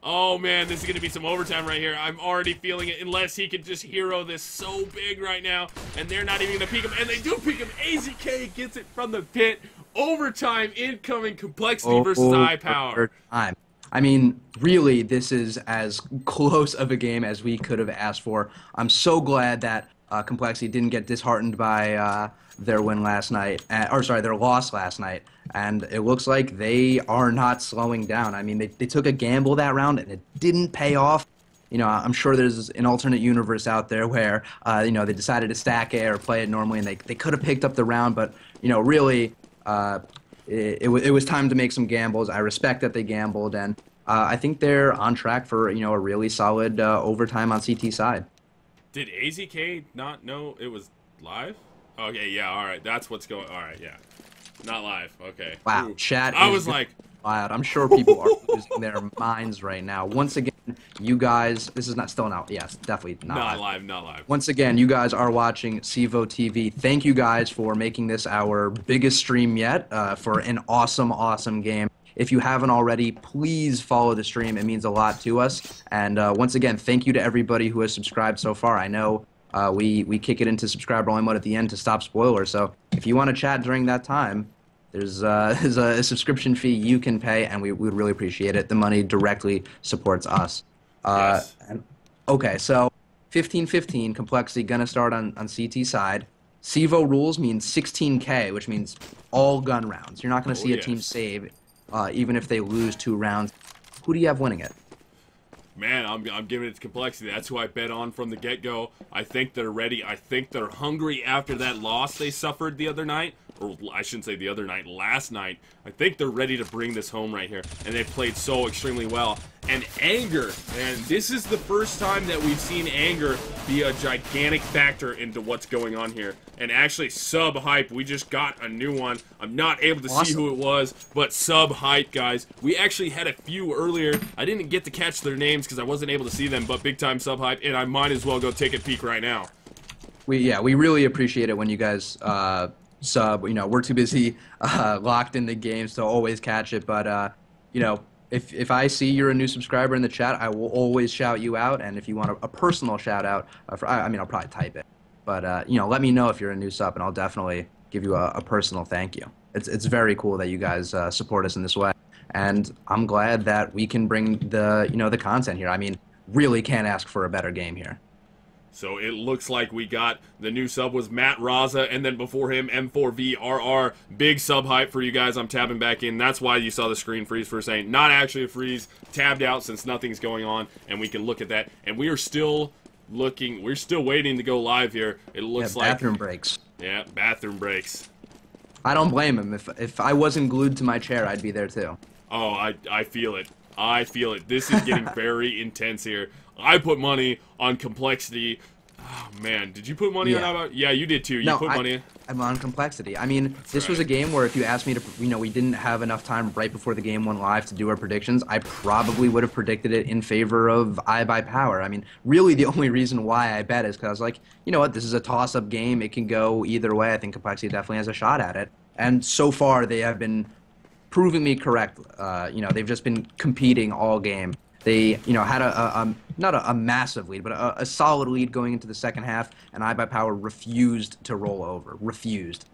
Oh, man, this is going to be some overtime right here. I'm already feeling it, unless he can just hero this so big right now. And they're not even going to peek him. And they do peek him. AZK gets it from the pit. Overtime incoming. CompLexity versus iBUYPOWER. I mean, really, this is as close of a game as we could have asked for. I'm so glad that CompLexity didn't get disheartened by their win last night, their loss last night. And it looks like they are not slowing down. I mean, they took a gamble that round, and it didn't pay off. I'm sure there's an alternate universe out there where, they decided to stack it or play it normally, and they could have picked up the round. But, really, it was time to make some gambles. I respect that they gambled, and I think they're on track for, a really solid overtime on CT side. Did AZK not know it was live? Okay, yeah, all right. That's what's going. All right, yeah, not live. Okay. Wow, Ooh. chat. I was like, wild. I'm sure people are losing their minds right now. Once again, you guys, this is not still out. Yes, definitely not live. Not live. Once again, you guys are watching CEVO TV. Thank you guys for making this our biggest stream yet for an awesome game. If you haven't already, please follow the stream. It means a lot to us. And once again, thank you to everybody who has subscribed so far. I know we kick it into subscriber only mode at the end to stop spoilers. So if you want to chat during that time, there's a subscription fee you can pay, and we would really appreciate it. The money directly supports us. Yes. Okay, so 15-15, CompLexity gonna start on CT side. CEVO rules means 16K, which means all gun rounds. You're not gonna see a team save, even if they lose 2 rounds. Who do you have winning it? Man, I'm giving it to CompLexity. That's who I bet on from the get-go. I think they're ready. I think they're hungry after that loss they suffered the other night. or I shouldn't say the other night, last night. I think they're ready to bring this home right here, and they've played so extremely well. And Anger, and this is the first time that we've seen Anger be a gigantic factor into what's going on here. And actually, Sub Hype, we just got a new one. I'm not able to see who it was, but Sub Hype, guys. We actually had a few earlier. I didn't get to catch their names because I wasn't able to see them, but big time Sub Hype, and I might as well go take a peek right now. We really appreciate it when you guys sub. You know, we're too busy locked in the games to always catch it, but you know, if I see you're a new subscriber in the chat, I will always shout you out. And if you want a personal shout out, I mean, I'll probably type it, but you know, let me know if you're a new sub, and I'll definitely give you a personal thank you. It's very cool that you guys support us in this way, and I'm glad that we can bring the content here. I mean, really can't ask for a better game here. So it looks like we got the new sub was Matt Raza, and then before him, M4VRR. Big sub hype for you guys. I'm tabbing back in. That's why you saw the screen freeze for a second. Not actually a freeze. Tabbed out since nothing's going on, and we can look at that. And we are still looking. We're still waiting to go live here. It looks like bathroom breaks. Yeah, bathroom breaks. I don't blame him. If I wasn't glued to my chair, I'd be there too. Oh, I feel it. I feel it. This is getting very intense here. I put money on CompLexity. Oh, man. Did you put money on iBUYPOWER? Yeah, you did too. You put money in. I'm on CompLexity. I mean, this was a game where if you asked me to, you know, we didn't have enough time right before the game went live to do our predictions, I probably would have predicted it in favor of iBUYPOWER. I mean, really the only reason why I bet is because I was like, you know what, this is a toss-up game. It can go either way. I think CompLexity definitely has a shot at it. And so far, they have been proving me correct. You know, they've just been competing all game. They, you know, had not a massive lead, but a solid lead going into the second half, and iBUYPOWER refused to roll over. Refused.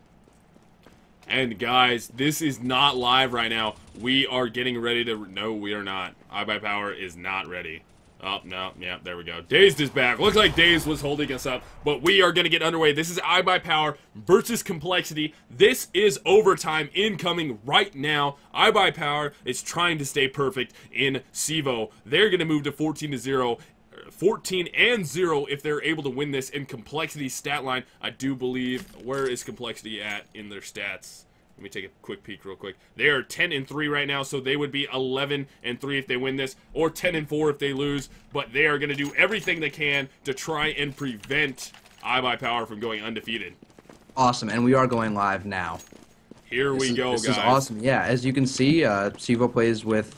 And guys, this is not live right now. We are getting ready to... No, we are not. iBUYPOWER is not ready. Oh, no. Yeah, there we go. Dazed is back. Looks like Dazed was holding us up, but we are going to get underway. This is iBUYPOWER versus CompLexity. This is overtime incoming right now. iBUYPOWER is trying to stay perfect in CEVO. They're going to move to 14-0. 14-0 if they're able to win this in CompLexity's stat line. I do believe... Where is CompLexity at in their stats? Let me take a quick peek real quick. They are 10-3 right now, so they would be 11-3 if they win this, or 10-4 if they lose. But they are going to do everything they can to try and prevent iBUYPOWER from going undefeated. Awesome, and we are going live now. Here we go, guys. This is awesome. Yeah, as you can see, CEVO plays with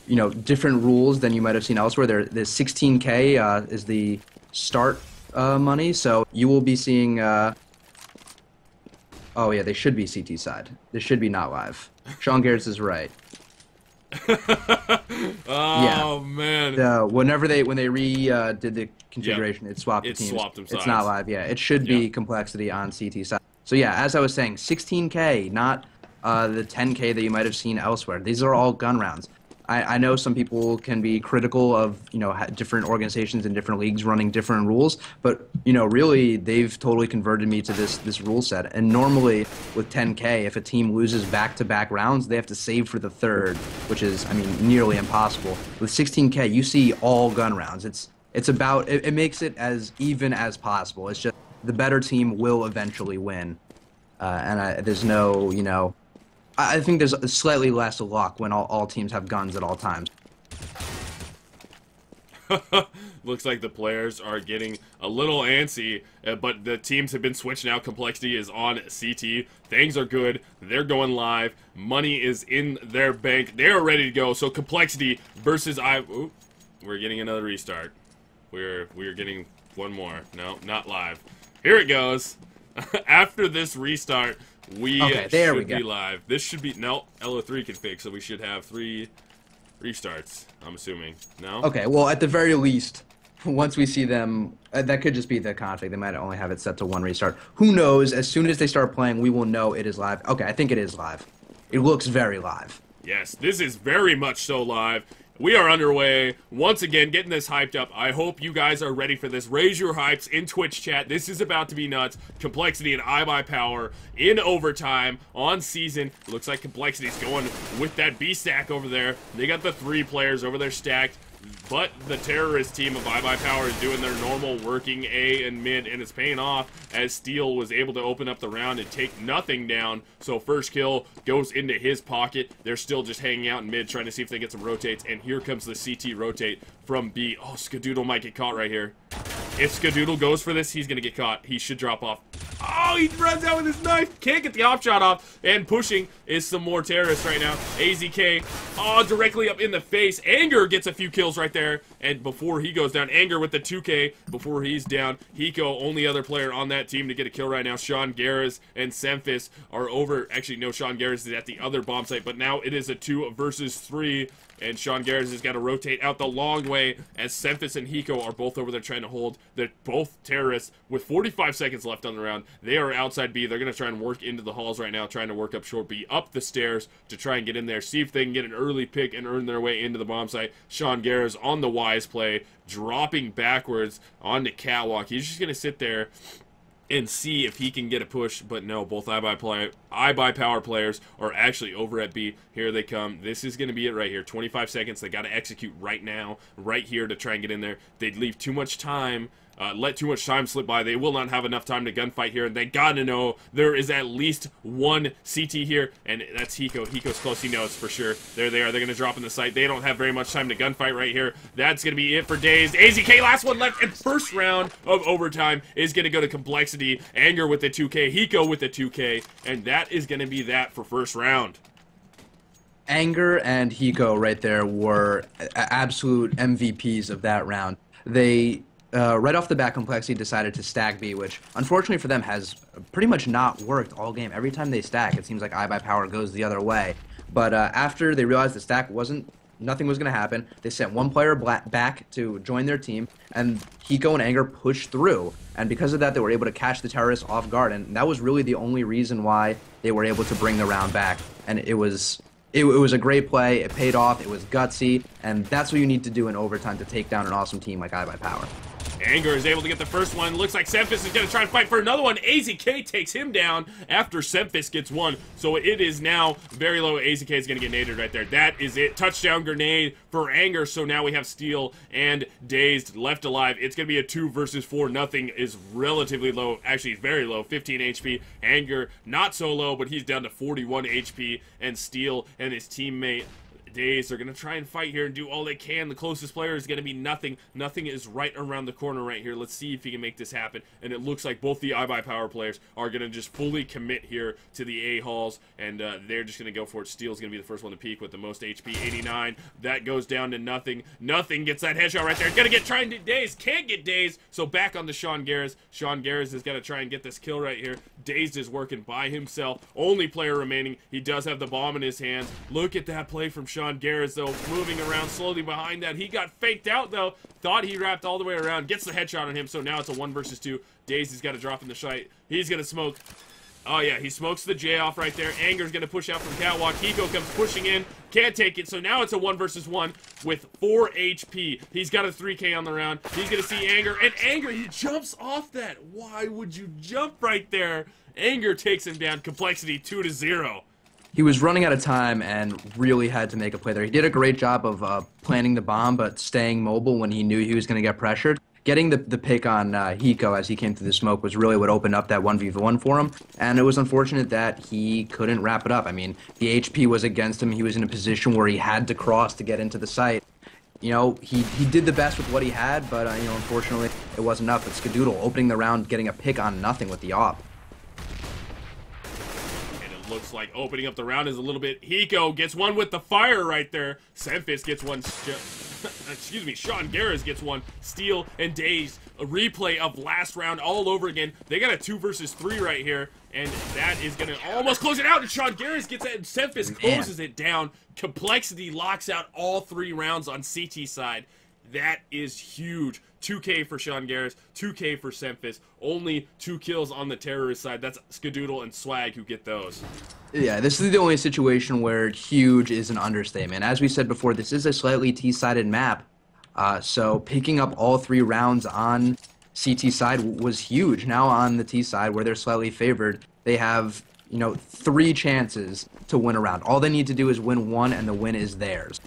you know, different rules than you might have seen elsewhere. The 16K is the start money, so you will be seeing. Oh yeah, they should be CT side. This should be not live. Sean Garrett is right. Oh man. When they did the configuration, it swapped the teams. Swapped them sides. It's not live. Yeah, it should be CompLexity on CT side. So yeah, as I was saying, 16K, not the 10K that you might have seen elsewhere. These are all gun rounds. I know some people can be critical of, you know, different organizations and different leagues running different rules, but, you know, really they've totally converted me to this rule set. And normally with 10K, if a team loses back-to-back rounds, they have to save for the third, which is, I mean, nearly impossible. With 16K, you see all gun rounds. It's about, it makes it as even as possible. It's just the better team will eventually win. And there's no, you know, I think there's slightly less luck when all teams have guns at all times. Looks like the players are getting a little antsy, but the teams have been switched now. CompLexity is on CT. Things are good. They're going live. Money is in their bank. They are ready to go. So CompLexity versus Ooh, we're getting another restart. We're getting one more. No, not live. Here it goes. After this restart, we should be live. This should be... No, LO3 can fix, so we should have 3 restarts, I'm assuming. No? Okay, well, at the very least, once we see them... that could just be the config. They might only have it set to 1 restart. Who knows? As soon as they start playing, we will know it is live. Okay, I think it is live. It looks very live. Yes, this is very much so live. We are underway, once again, getting this hyped up. I hope you guys are ready for this. Raise your hypes in Twitch chat. This is about to be nuts. CompLexity and iBUYPOWER in overtime on season. It looks like CompLexity's going with that B stack over there. They got the 3 players over there stacked. But the terrorist team of iBUYPOWER is doing their normal working A and mid, and it's paying off as Steel was able to open up the round and take nothing down. So first kill goes into his pocket. They're still just hanging out in mid, trying to see if they get some rotates, and here comes the CT rotate from B. Oh, Skadoodle might get caught right here. If Skadoodle goes for this, he's going to get caught. He should drop off. Oh, he runs out with his knife. Can't get the op shot off. And pushing is some more terrorists right now. AZK, oh, directly up in the face. Anger gets a few kills right there. And before he goes down, Anger with the 2K before he's down. Hiko, only other player on that team to get a kill right now. Sean Garris and Semphis are over. Actually, no, Sean Garris is at the other bomb site. But now it is a 2 versus 3. And Sean Garris has got to rotate out the long way as Semphis and Hiko are both over there trying to hold. They're both terrorists with 45 seconds left on the round. They are outside B. They're going to try and work into the halls right now, trying to work up short B, up the stairs to try and get in there, see if they can get an early pick and earn their way into the bomb site. Sean Garris on the wise play, dropping backwards on the catwalk. He's just going to sit there and see if he can get a push, but no, both iBUYPOWER players are actually over at B. Here they come. This is going to be it right here. 25 seconds. They got to execute right now, right here to try and get in there. They'd leave too much time. Let too much time slip by. They will not have enough time to gunfight here, and they gotta know there is at least one CT here, and that's Hiko. Hiko's close, he knows for sure. There they are. They're gonna drop in the site. They don't have very much time to gunfight right here. That's gonna be it for Days. AZK, last one left, and first round of overtime is gonna go to CompLexity. Anger with the 2K, Hiko with the 2K, and that is gonna be that for first round. Anger and Hiko right there were absolute MVPs of that round. They right off the bat, CompLexity decided to stack B, which unfortunately for them has pretty much not worked all game. Every time they stack, it seems like iBUYPOWER goes the other way. But after they realized the stack nothing was going to happen, they sent one player back to join their team, and Hiko and Anger pushed through. And because of that, they were able to catch the terrorists off guard, and that was really the only reason why they were able to bring the round back. And it was a great play. It paid off. It was gutsy, and that's what you need to do in overtime to take down an awesome team like iBUYPOWER. Anger is able to get the first one. Looks like Semphis is going to try and fight for another one. AZK takes him down after Semphis gets one. So it is now very low. AZK is going to get naded right there. That is it. Touchdown grenade for Anger. So now we have Steel and Dazed left alive. It's going to be a 2 versus 4. Nothing is relatively low. Actually, it's very low. 15 HP. Anger not so low, but he's down to 41 HP. And Steel and his teammate Days are going to try and fight here and do all they can. The closest player is going to be Nothing. Nothing is right around the corner right here. Let's see if he can make this happen. And it looks like both the iBUYPOWER players are going to just fully commit here to the A-halls, and they're just going to go for it. Steel's going to be the first one to peak with the most HP, 89. That goes down to Nothing. Nothing gets that headshot right there. Going to get trying to Daze. Can't get Daze. So back on to Sean Garris. Sean Garris is going to try and get this kill right here. Dazed is working by himself. Only player remaining. He does have the bomb in his hands. Look at that play from Sean Garris, though, moving around slowly behind that. He got faked out, though. Thought he wrapped all the way around. Gets the headshot on him, so now it's a 1 versus 2. Dazed has got to drop in the site. He's going to smoke. Oh, yeah, he smokes the J off right there. Anger's going to push out from catwalk. Hiko comes pushing in. Can't take it, so now it's a 1 versus 1 with 4 HP. He's got a 3K on the round. He's going to see Anger, and Anger, he jumps off that. Why would you jump right there? Anger takes him down. CompLexity 2-0. He was running out of time and really had to make a play there. He did a great job of planting the bomb, but staying mobile when he knew he was going to get pressured. Getting the pick on Hiko as he came through the smoke was really what opened up that 1v1 for him, and it was unfortunate that he couldn't wrap it up. I mean, the HP was against him. He was in a position where he had to cross to get into the site. You know, he did the best with what he had, but, you know, unfortunately, it wasn't enough. But Skadoodle opening the round, getting a pick on Nothing with the op. Looks like opening up the round is a little bit. Hiko gets one with the fire right there. Semphis gets one. Excuse me. Sean Garris gets one. Steel and Daze. A replay of last round all over again. They got a 2 versus 3 right here, and that is going to almost close it out. And Sean Garris gets it, and Semphis closes it down. CompLexity locks out all 3 rounds on CT side. That is huge. 2K for Sean Garris, 2K for Semphis. Only 2 kills on the terrorist side. That's Skadoodle and Swag who get those. Yeah, this is the only situation where huge is an understatement. As we said before, this is a slightly T-sided map. So picking up all 3 rounds on CT side was huge. Now on the T side, where they're slightly favored, they have, you know, 3 chances to win a round. All they need to do is win 1, and the win is theirs.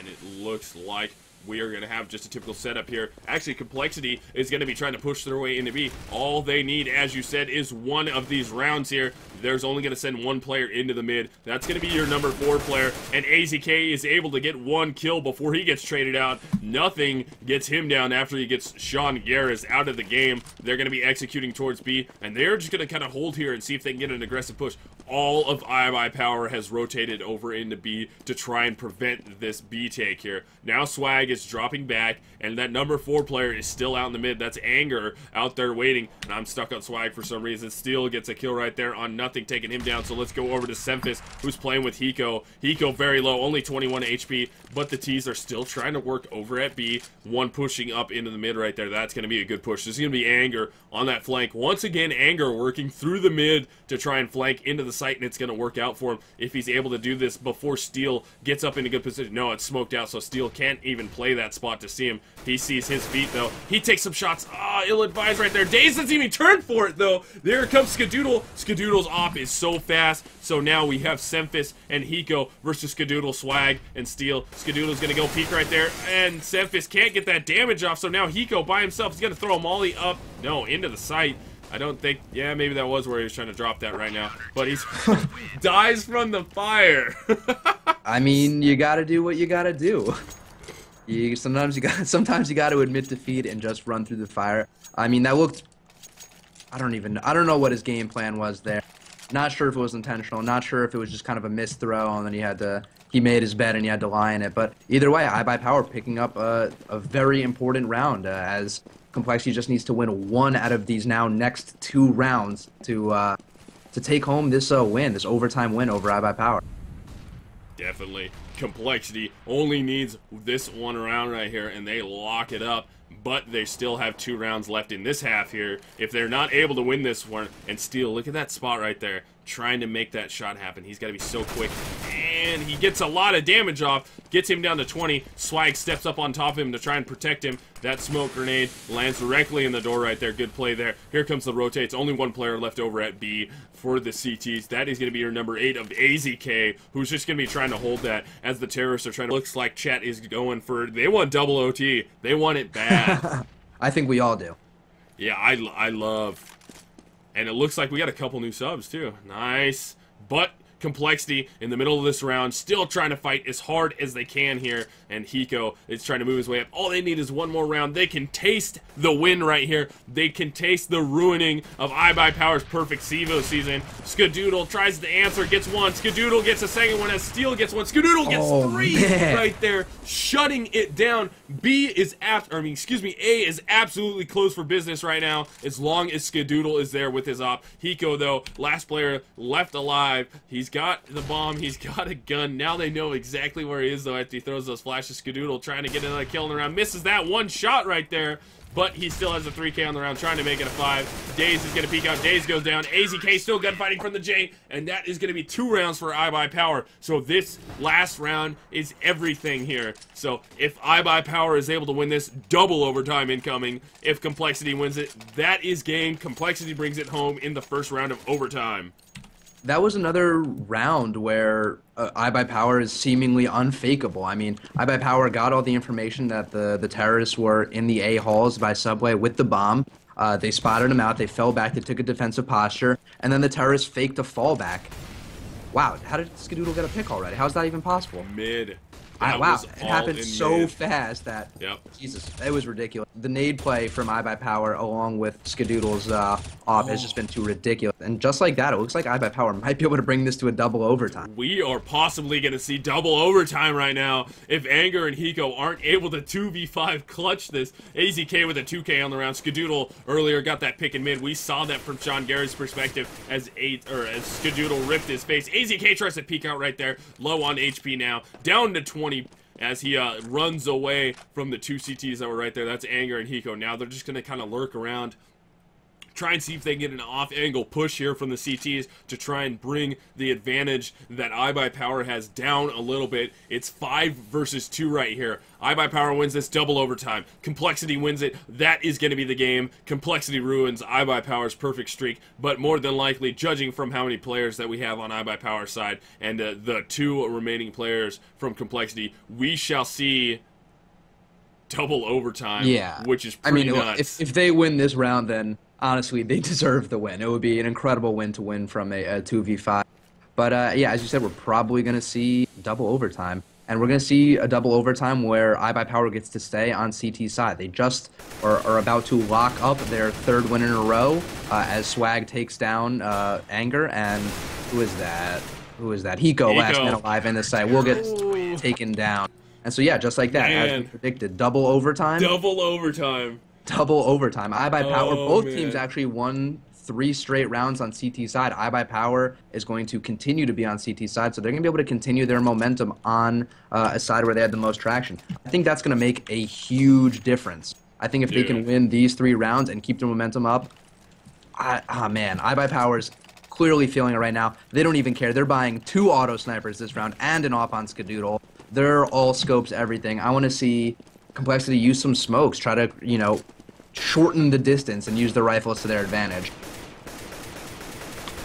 And it looks like we are going to have just a typical setup here. Actually, CompLexity is going to be trying to push their way into B. All they need, as you said, is one of these rounds here. There's only going to send one player into the mid. That's going to be your number 4 player. And AZK is able to get 1 kill before he gets traded out. Nothing gets him down after he gets Sean Garris out of the game. They're going to be executing towards B. And they're just going to kind of hold here and see if they can get an aggressive push. All of iBUYPOWER has rotated over into B to try and prevent this B take here. Now Swag is dropping back, and that number 4 player is still out in the mid. That's Anger out there waiting, and I'm stuck on Swag for some reason. Steel gets a kill right there on nothing, taking him down. So let's go over to Semphis, who's playing with Hiko. Hiko very low, only 21 HP, but the T's are still trying to work over at B. One pushing up into the mid right there. That's going to be a good push. There's going to be Anger on that flank. Once again, Anger working through the mid to try and flank into the site, and it's going to work out for him if he's able to do this before Steel gets up in a good position. No, it's smoked out, so Steel can't even play that spot to see him. He sees his feet, though. He takes some shots. Ill-advised right there. Daze doesn't even turn for it, though. There comes Skadoodle. Skadoodle's op is so fast, so now we have Semphis and Hiko versus Skadoodle, Swag, and Steel. Skadoodle's going to go peek right there, and Semphis can't get that damage off, so now Hiko by himself is going to throw a molly up. No, into the site. I don't think, yeah, maybe that was where he was trying to drop that right now. But he's dies from the fire. I mean, you gotta do what you gotta do. Sometimes you gotta admit defeat and just run through the fire. I mean, that looked, I don't know what his game plan was there. Not sure if it was intentional, not sure if it was just kind of a missed throw and then he made his bet and he had to lie in it. But either way, iBUYPOWER picking up a very important round as CompLexity just needs to win 1 out of these now next 2 rounds to take home this win, this overtime win over iBUYPOWER. Definitely. CompLexity only needs this 1 round right here, and they lock it up. But they still have 2 rounds left in this half here. If they're not able to win this one, and Steel, look at that spot right there, trying to make that shot happen. He's got to be so quick, and he gets a lot of damage off, gets him down to 20. Swag steps up on top of him to try and protect him. That smoke grenade lands directly in the door right there. Good play there. Here comes the rotates. Only 1 player left over at B for the CTs. That is going to be your number 8 of AZK, who's just going to be trying to hold that as the terrorists are trying to. Looks like chat is going for, they want double OT. They want it bad. I think we all do. Yeah, I love. And it looks like we got a couple new subs, too. Nice. But CompLexity in the middle of this round, still trying to fight as hard as they can here. And Hiko is trying to move his way up. All they need is 1 more round. They can taste the win right here. They can taste the ruining of iBUYPOWER's perfect CEVO season. Skadoodle tries to answer, gets 1. Skadoodle gets a second one as Steel gets 1. Skadoodle gets 3 right there, shutting it down. A is absolutely closed for business right now, as long as Skadoodle is there with his op. Hiko, though, last player left alive. He's got the bomb. He's got a gun. Now they know exactly where he is, though, after he throws those flashes. Skadoodle trying to get another kill in the round. Misses that 1 shot right there, but he still has a 3K on the round, trying to make it a 5. Daze is going to peek out. Daze goes down. AZK still gunfighting from the J, and that is going to be 2 rounds for iBUYPOWER. So this last round is everything here. So if iBUYPOWER is able to win this, double overtime incoming. If CompLexity wins it, that is game. CompLexity brings it home in the first round of overtime. That was another round where iBUYPOWER is seemingly unfakeable. I mean, iBUYPOWER got all the information that the terrorists were in the A halls by subway with the bomb. They spotted him out. They fell back. They took a defensive posture, and then the terrorists faked a fallback. Wow, how did Skadoodle get a pick already? How is that even possible? Mid. Wow, it happened so fast that, yep. Jesus, it was ridiculous. The nade play from iBUYPOWER along with Skadoodle's op has just been too ridiculous. And just like that, it looks like iBUYPOWER might be able to bring this to a double overtime. We are possibly going to see double overtime right now if Anger and Hiko aren't able to 2v5 clutch this. AZK with a 2K on the round. Skadoodle earlier got that pick in mid. We saw that from Sean Garrett's perspective as Skadoodle ripped his face. AZK tries to peek out right there. Low on HP now. Down to 20 as he runs away from the 2 CTs that were right there. That's Anger and Hiko. Now they're just going to kind of lurk around, try and see if they can get an off-angle push here from the CTs to try and bring the advantage that iBUYPOWER has down a little bit. It's 5 versus 2 right here. iBUYPOWER wins this double overtime. CompLexity wins it. That is going to be the game. CompLexity ruins iBUYPOWER's perfect streak, but more than likely, judging from how many players that we have on iBUYPOWER's side and the 2 remaining players from CompLexity, we shall see double overtime, Yeah. which is pretty nuts. If they win this round, then honestly, they deserve the win. It would be an incredible win to win from a 2v5. But yeah, as you said, we're probably going to see double overtime. And we're going to see a double overtime where iBUYPOWER gets to stay on CT's side. They just are about to lock up their 3rd win in a row as Swag takes down Anger. And who is that? Who is that? Hiko, last man alive in the site, will get taken down. And so, yeah, just like that, as we predicted, double overtime. Double overtime. Double overtime. iBUYPOWER, both teams actually won 3 straight rounds on CT side. iBUYPOWER is going to continue to be on CT side, so they're going to be able to continue their momentum on a side where they had the most traction. I think that's going to make a huge difference. I think if they can win these 3 rounds and keep their momentum up, man, iBUYPOWER's clearly feeling it right now. They don't even care. They're buying 2 auto snipers this round and an op on Skadoodle. They're all scopes everything. I want to see CompLexity use some smokes, try to, you know, shorten the distance and use the rifles to their advantage.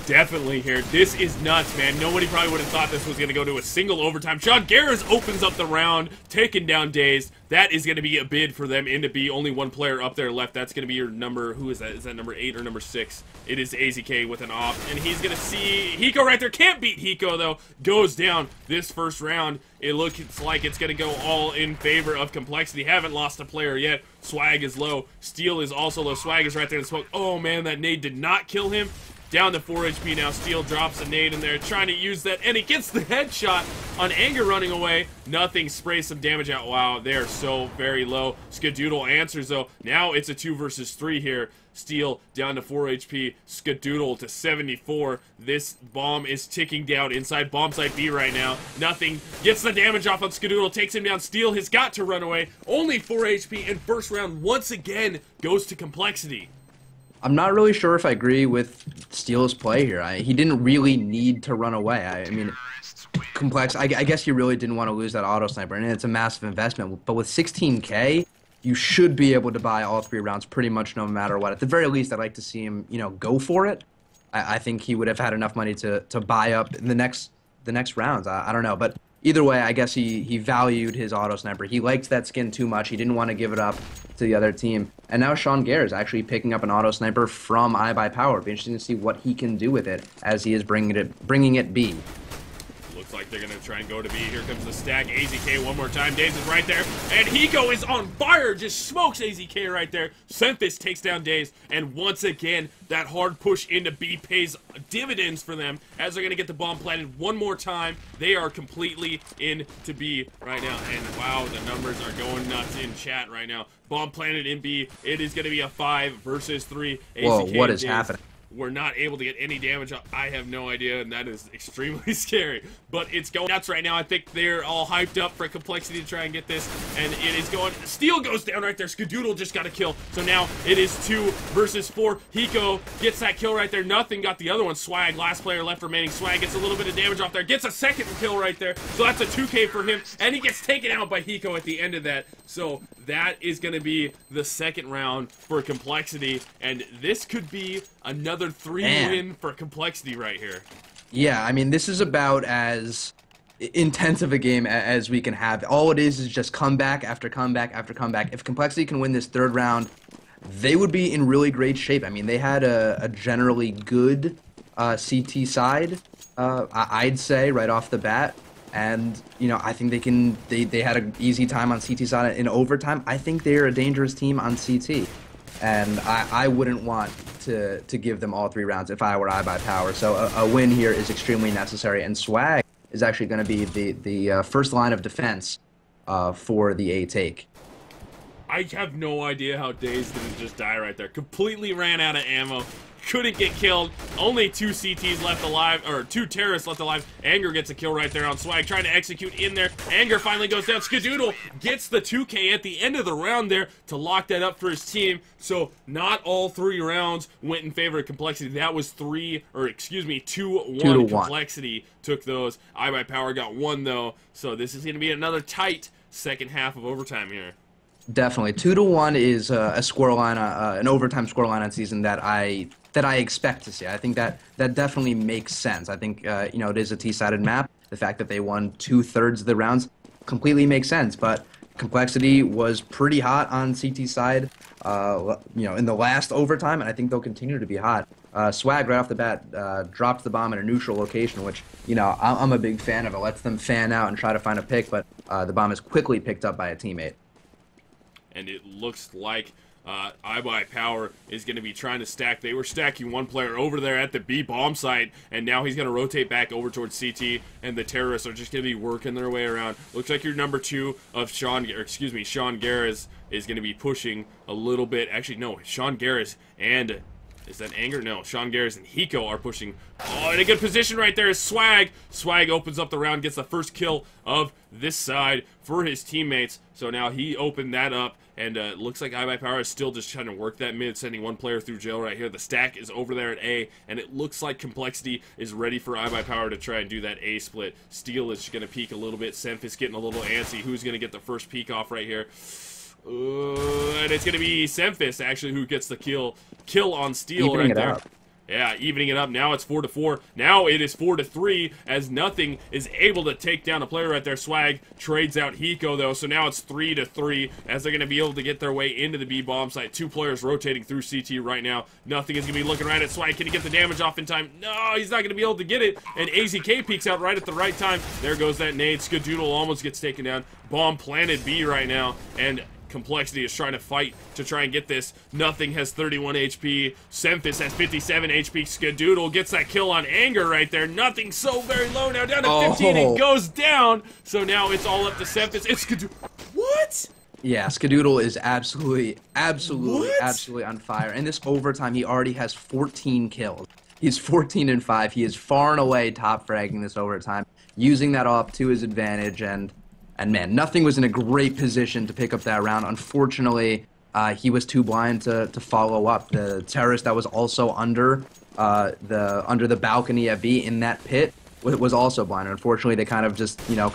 Definitely here. This is nuts, man. Nobody probably would have thought this was going to go to a single overtime. Sean Garris opens up the round, taking down Dazed. That is going to be a bid for them into B. Only 1 player up there left. That's going to be your number. Who is that? Is that number 8 or number 6? It is AZK with an op. And he's going to see Hiko right there. Can't beat Hiko, though. Goes down this first round. It looks like it's going to go all in favor of CompLexity. Haven't lost a player yet. Swag is low. Steel is also low. Swag is right there in the smoke. Oh, man, that nade did not kill him. Down to 4 HP now. Steel drops a nade in there, trying to use that, and he gets the headshot on Anger running away. Nothing, sprays some damage out. Wow, they're so very low. Skadoodle answers, though. Now it's a 2 versus 3 here. Steel down to 4 HP. Skadoodle to 74. This bomb is ticking down inside bomb site B right now. Nothing. Gets the damage off on Skadoodle. Takes him down. Steel has got to run away. Only 4 HP, and first round once again goes to CompLexity. I'm not really sure if I agree with Steel's play here. He didn't really need to run away. I mean, I guess you really didn't want to lose that auto sniper, and it's a massive investment. But with 16K, you should be able to buy all 3 rounds pretty much no matter what. At the very least, I'd like to see him, you know, go for it. I think he would have had enough money to buy up in the next rounds. I don't know, but either way, I guess he valued his auto sniper. He liked that skin too much. He didn't want to give it up to the other team. And now Sean Gare is actually picking up an auto sniper from iBUYPOWER. It'll be interesting to see what he can do with it as he is bringing it B. Looks like they're going to try and go to B. Here comes the stack. AZK one more time. Daze is right there. And Hiko is on fire. Just smokes AZK right there. Senthis takes down Daze. And once again, that hard push into B pays dividends for them as they're going to get the bomb planted one more time. They are completely into B right now. And wow, the numbers are going nuts in chat right now. Bomb planted in B. It is going to be a 5 versus 3. AZK Whoa, what is happening? We're not able to get any damage up. I have no idea, and that is extremely scary. But it's going nuts right now. I think they're all hyped up for CompLexity to try and get this, and it is going. Steel goes down right there. Skadoodle just got a kill. So now it is 2 versus 4. Hiko gets that kill right there. Nothing got the other one. Swag, last player left remaining. Swag gets a little bit of damage off there. Gets a second kill right there. So that's a 2K for him, and he gets taken out by Hiko at the end of that. So that is going to be the second round for CompLexity, and this could be another 3-win for CompLexity right here. Yeah, I mean, this is about as intense of a game as we can have. All it is just comeback after comeback after comeback. If CompLexity can win this 3rd round, they would be in really great shape. I mean, they had a generally good CT side, I'd say, right off the bat. And, you know, I think they had an easy time on CT side in overtime. I think they're a dangerous team on CT. And I wouldn't want to give them all 3 rounds if I were iBUYPOWER. So a win here is extremely necessary. And Swag is actually going to be the first line of defense for the A take. I have no idea how Daze didn't just die right there. Completely ran out of ammo. couldn't get killed. Only 2 CTs left alive, or 2 terrorists left alive. Anger gets a kill right there on Swag, trying to execute in there. Anger finally goes down. Skadoodle gets the 2K at the end of the round there to lock that up for his team. So not all 3 rounds went in favor of CompLexity. That was 2-1. CompLexity took those. iBUYPOWER got 1 though. So this is going to be another tight second half of overtime here. Definitely, 2-1 is a scoreline, an overtime scoreline on season that I expect to see. I think that definitely makes sense. I think you know, it is a T-sided map. The fact that they won 2/3 of the rounds completely makes sense. But CompLexity was pretty hot on CT side, you know, in the last overtime, and I think they'll continue to be hot. Swag right off the bat dropped the bomb in a neutral location, which, you know, I'm a big fan of. It lets them fan out and try to find a pick, but the bomb is quickly picked up by a teammate. And it looks like iBUYPOWER is going to be trying to stack. They were stacking one player over there at the B bomb site, and now he's going to rotate back over towards CT, and the terrorists are just going to be working their way around. Looks like your number 2 of Sean Garris is going to be pushing a little bit. Actually, no, Sean Garris and... Is that Anger? No, Sean Garris and Hiko are pushing. Oh, in a good position right there is Swag. Swag opens up the round, gets the first kill of this side for his teammates. So now he opened that up, and it looks like iBUYPOWER is still just trying to work that mid, sending one player through jail right here. The stack is over there at A, and it looks like CompLexity is ready for iBUYPOWER to try and do that A split. Steel is going to peek a little bit. Semphis getting a little antsy. Who's going to get the first peek off right here? And it's going to be Semphis, actually, who gets the kill on Steel right there. Yeah, evening it up. Now it's 4-4. Now it is 4-3, as nothing is able to take down a player right there. Swag trades out Hiko, though, so now it's 3-3, as they're going to be able to get their way into the B bomb site. 2 players rotating through CT right now. Nothing is going to be looking right at Swag. Can he get the damage off in time? No, he's not going to be able to get it, and AZK peeks out right at the right time. There goes that nade. Skadoodle almost gets taken down. Bomb planted B right now, and CompLexity is trying to fight to try and get this. Nothing has 31 HP. Semphis has 57 HP. Skadoodle gets that kill on Anger right there. Nothing so very low now, down to 15. It goes down. So now it's all up to Semphis. It's Skadoodle. What? Yeah, Skadoodle is absolutely on fire. In this overtime, he already has 14 kills. He's 14-5. He is far and away top fragging this overtime, using that off to his advantage, and man, nothing was in a great position to pick up that round. Unfortunately, he was too blind to follow up. The terrorist that was also under the balcony at B in that pit was also blind. Unfortunately, they kind of just, you know,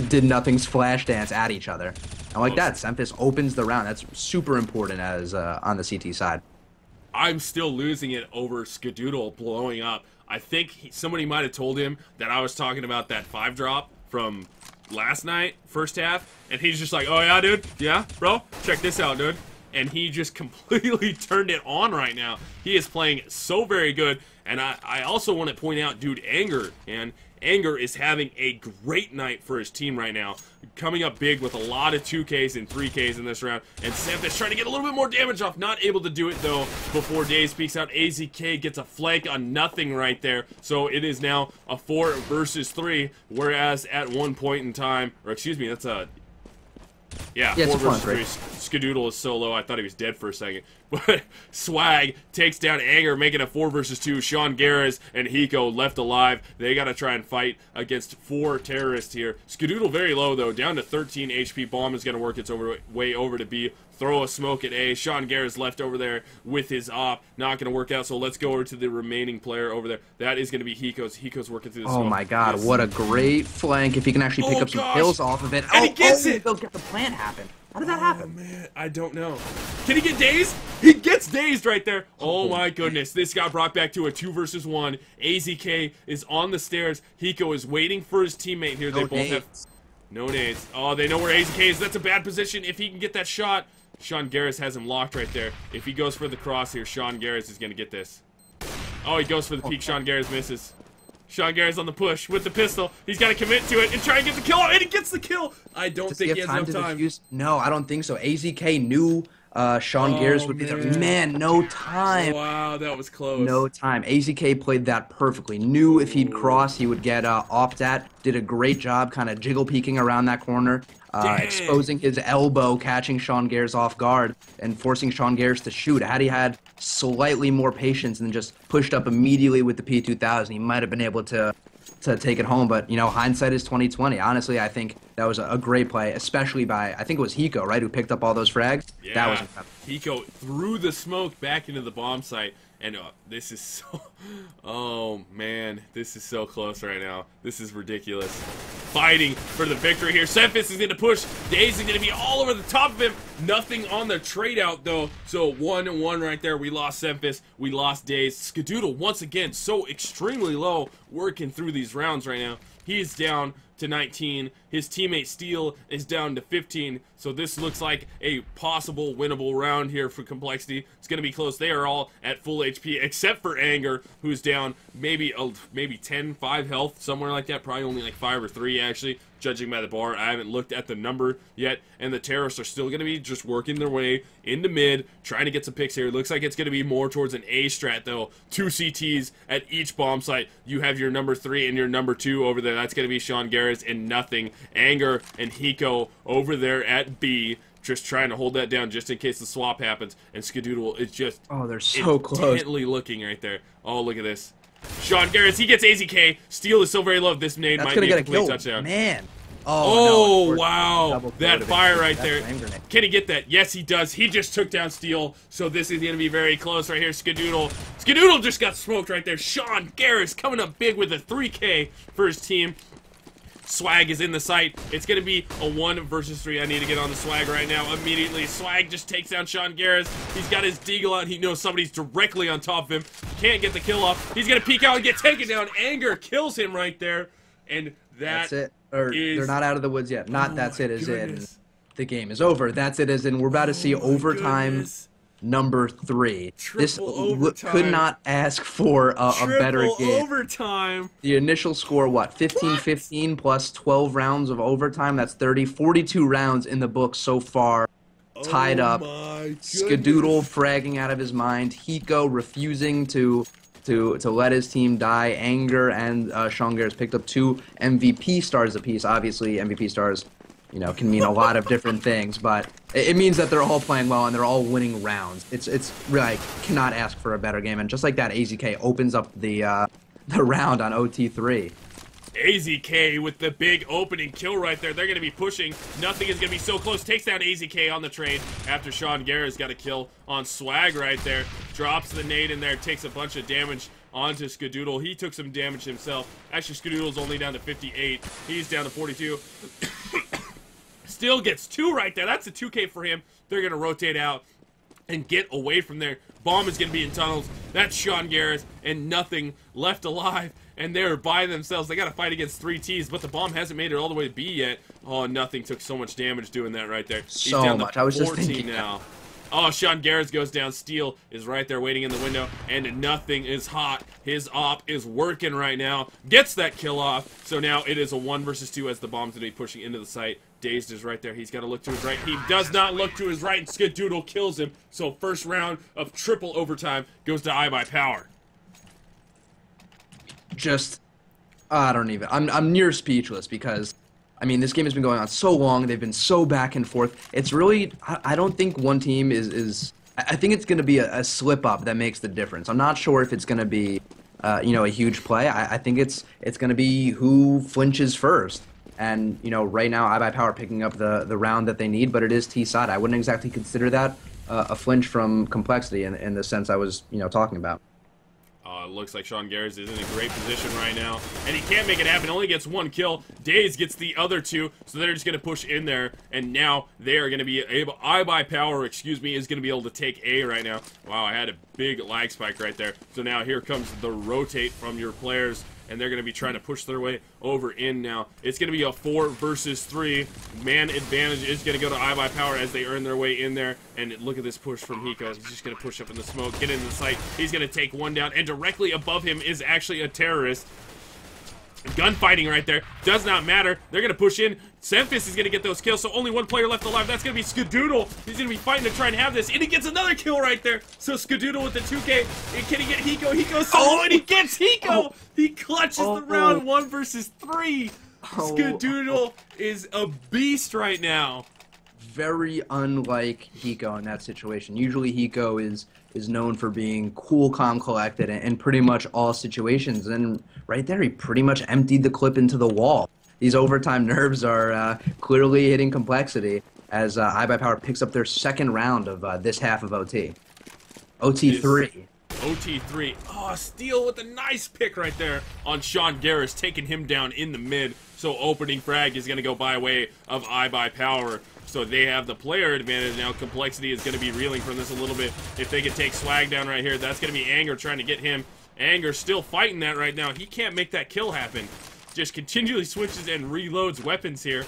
did nothing's flash dance at each other. And like that, Semphis opens the round. That's super important as on the CT side. I'm still losing it over Skadoodle blowing up. I think somebody might have told him that I was talking about that 5-drop from last night, first half, and he's just like, oh yeah, dude, yeah, bro, check this out, dude. And he just completely turned it on right now. He is playing so very good. And I also want to point out, dude, Anger is having a great night for his team right now. Coming up big with a lot of 2Ks and 3Ks in this round. And Semphis trying to get a little bit more damage off. Not able to do it, though, before Daze peeks out. AZK gets a flank on nothing right there. So it is now a 4 versus 3. Whereas at one point in time, or excuse me, that's a... Yeah, 4 versus 3. Skadoodle is so low, I thought he was dead for a second. But Swag takes down Anger, making it 4 versus 2. Sean Garris and Hiko left alive. They got to try and fight against 4 terrorists here. Skadoodle very low, though, down to 13 HP. Bomb is going to work its way over to B. Throw a smoke at A. Sean Garris left over there with his op. Not going to work out, so let's go over to the remaining player over there. That is going to be Hiko's. Hiko's working through the smoke. Oh my god, what a great flank if he can actually pick up some kills off of it. And he gets it! They'll get the plant happen. How did that happen? Oh man, I don't know. Can he get dazed? He gets dazed right there. Oh my goodness, this got brought back to a 2 versus 1. AZK is on the stairs. Hiko is waiting for his teammate here. They both have no nades. Oh, they know where AZK is. That's a bad position. If he can get that shot, Sean Garris has him locked right there. If he goes for the cross here, Sean Garris is going to get this. Oh, he goes for the peek. Sean Garris misses. Sean Garris on the push with the pistol. He's got to commit to it and try and get the kill, and he gets the kill. I don't think he has enough time. No, I don't think so. AZK knew Sean Garris Oh, would be there. man. Man, no time. Wow, that was close. No time. AZK played that perfectly. Knew if he'd cross, he would get opt at. Did a great job kind of jiggle peeking around that corner, Dang. exposing his elbow, catching Sean Garris off guard, and forcing Sean Garris to shoot. Had he had slightly more patience and just pushed up immediately with the P2000, he might have been able to take it home. But, you know, hindsight is 2020. Honestly, I think that was a great play, especially by, I think it was Hiko, right, who picked up all those frags? Yeah. That was incredible. Hiko threw the smoke back into the bomb site. And this is so... Oh, man. This is so close right now. This is ridiculous. Fighting for the victory here. Semphis is going to push. Daze is going to be all over the top of him. Nothing on the trade out, though. So 1-1 right there. We lost Semphis. We lost Daze. Skadoodle, once again, so extremely low, working through these rounds right now. He is down to 19. His teammate Steel is down to 15. So this looks like a possible winnable round here for CompLexity. It's going to be close. They are all at full HP except for Anger, who's down maybe 10, 5 health, somewhere like that. Probably only like 5 or 3 actually, judging by the bar. I haven't looked at the number yet. And the Terrorists are still going to be just working their way into mid, trying to get some picks here. It looks like it's going to be more towards an A strat though. 2 CTs at each bomb site. You have your number 3 and your number 2 over there. That's going to be Sean Garris and nothing. Anger and Hiko over there at B, just trying to hold that down just in case the swap happens. And Skadoodle is just they're so close. Intently looking right there. Oh, look at this. Sean Garris, he gets AZK. Steel is so very low. This nade might be a complete touchdown. Man. Oh, no, wow. That fire right there. Grenade. Can he get that? Yes, he does. He just took down Steel. So this is going to be very close right here. Skadoodle. Skadoodle just got smoked right there. Sean Garris coming up big with a 3K for his team. Swag is in the site. It's going to be a 1 versus 3. I need to get on the Swag right now immediately. Swag just takes down Sean Garris. He's got his deagle out. He knows somebody's directly on top of him. Can't get the kill off. He's going to peek out and get taken down. Anger kills him right there. And that's it. Or they're not out of the woods yet. Not that's it as in the game is over. That's it as in we're about to see overtime number 3. This could not ask for a better game. Overtime. The initial score, what? 15-15 plus 12 rounds of overtime. That's 30. 42 rounds in the book so far. Tied up. Skadoodle fragging out of his mind. Hiko refusing to let his team die. Anger and Sean Garris picked up 2 MVP stars apiece. Obviously, MVP stars, you know, can mean a lot of different things, but it means that they're all playing well and they're all winning rounds. It's really, I cannot ask for a better game. And just like that, AZK opens up the round on OT3. AZK with the big opening kill right there. They're going to be pushing. Nothing is going to be so close. Takes down AZK on the trade after Sean Garris got a kill on Swag right there. Drops the nade in there. Takes a bunch of damage onto Skadoodle. He took some damage himself. Actually, Skadoodle's only down to 58. He's down to 42. Still gets 2 right there. That's a 2K for him. They're going to rotate out and get away from there. Bomb is going to be in tunnels. That's Sean Garris and nothing left alive. And they're by themselves. They got to fight against 3 Ts, but the bomb hasn't made it all the way to B yet. Oh, nothing took so much damage doing that right there. He's down to 14 I was just thinking now. Oh, Sean Garris goes down. Steel is right there waiting in the window, and nothing is hot. His op is working right now. Gets that kill off. So now it is a 1 versus 2 as the bomb's going to be pushing into the site. Dazed is right there. He's got to look to his right. He does not look to his right, and Skadoodle kills him. So first round of triple overtime goes to iBUYPOWER. Just, I don't even. I'm near speechless because, I mean, this game has been going on so long. They've been so back and forth. It's really, I don't think one team is I think it's going to be a slip-up that makes the difference. I'm not sure if it's going to be, you know, a huge play. I think it's going to be who flinches first. And, you know, right now, iBUYPOWER picking up the round that they need, but it is T-side. I wouldn't exactly consider that a flinch from CompLexity in the sense I was, you know, talking about. It looks like Sean Garris is in a great position right now, and he can't make it happen. Only gets 1 kill. Daze gets the other 2, so they're just going to push in there, and now they are going to be able, iBUYPOWER, excuse me, is going to be able to take A right now. Wow, I had a big lag spike right there. So now here comes the rotate from your players, and they're going to be trying to push their way over in now. It's going to be a 4 versus 3. Man advantage is going to go to iBUYPOWER as they earn their way in there. And look at this push from Hiko. He's just going to push up in the smoke, get into the site. He's going to take 1 down, and directly above him is actually a terrorist. Gunfighting right there. Does not matter. They're going to push in. Semphis is going to get those kills, so only one player left alive. That's going to be Skadoodle. He's going to be fighting to try and have this, and he gets another kill right there. So Skadoodle with the 2K. And can he get Hiko? Hiko's solo, and he gets Hiko! He clutches the round 1 versus 3. Skadoodle is a beast right now. Very unlike Hiko in that situation. Usually Hiko is known for being cool, calm, collected in pretty much all situations. And right there, he pretty much emptied the clip into the wall. These overtime nerves are clearly hitting CompLexity as iBUYPOWER picks up their second round of this half of OT. OT3. OT3. Oh, Steel with a nice pick right there on Sean Garris, taking him down in the mid. So opening frag is going to go by way of iBUYPOWER. So they have the player advantage now. CompLexity is going to be reeling from this a little bit. If they can take Swag down right here, that's going to be Anger trying to get him. Anger still fighting that right now. He can't make that kill happen. Just continually switches and reloads weapons here,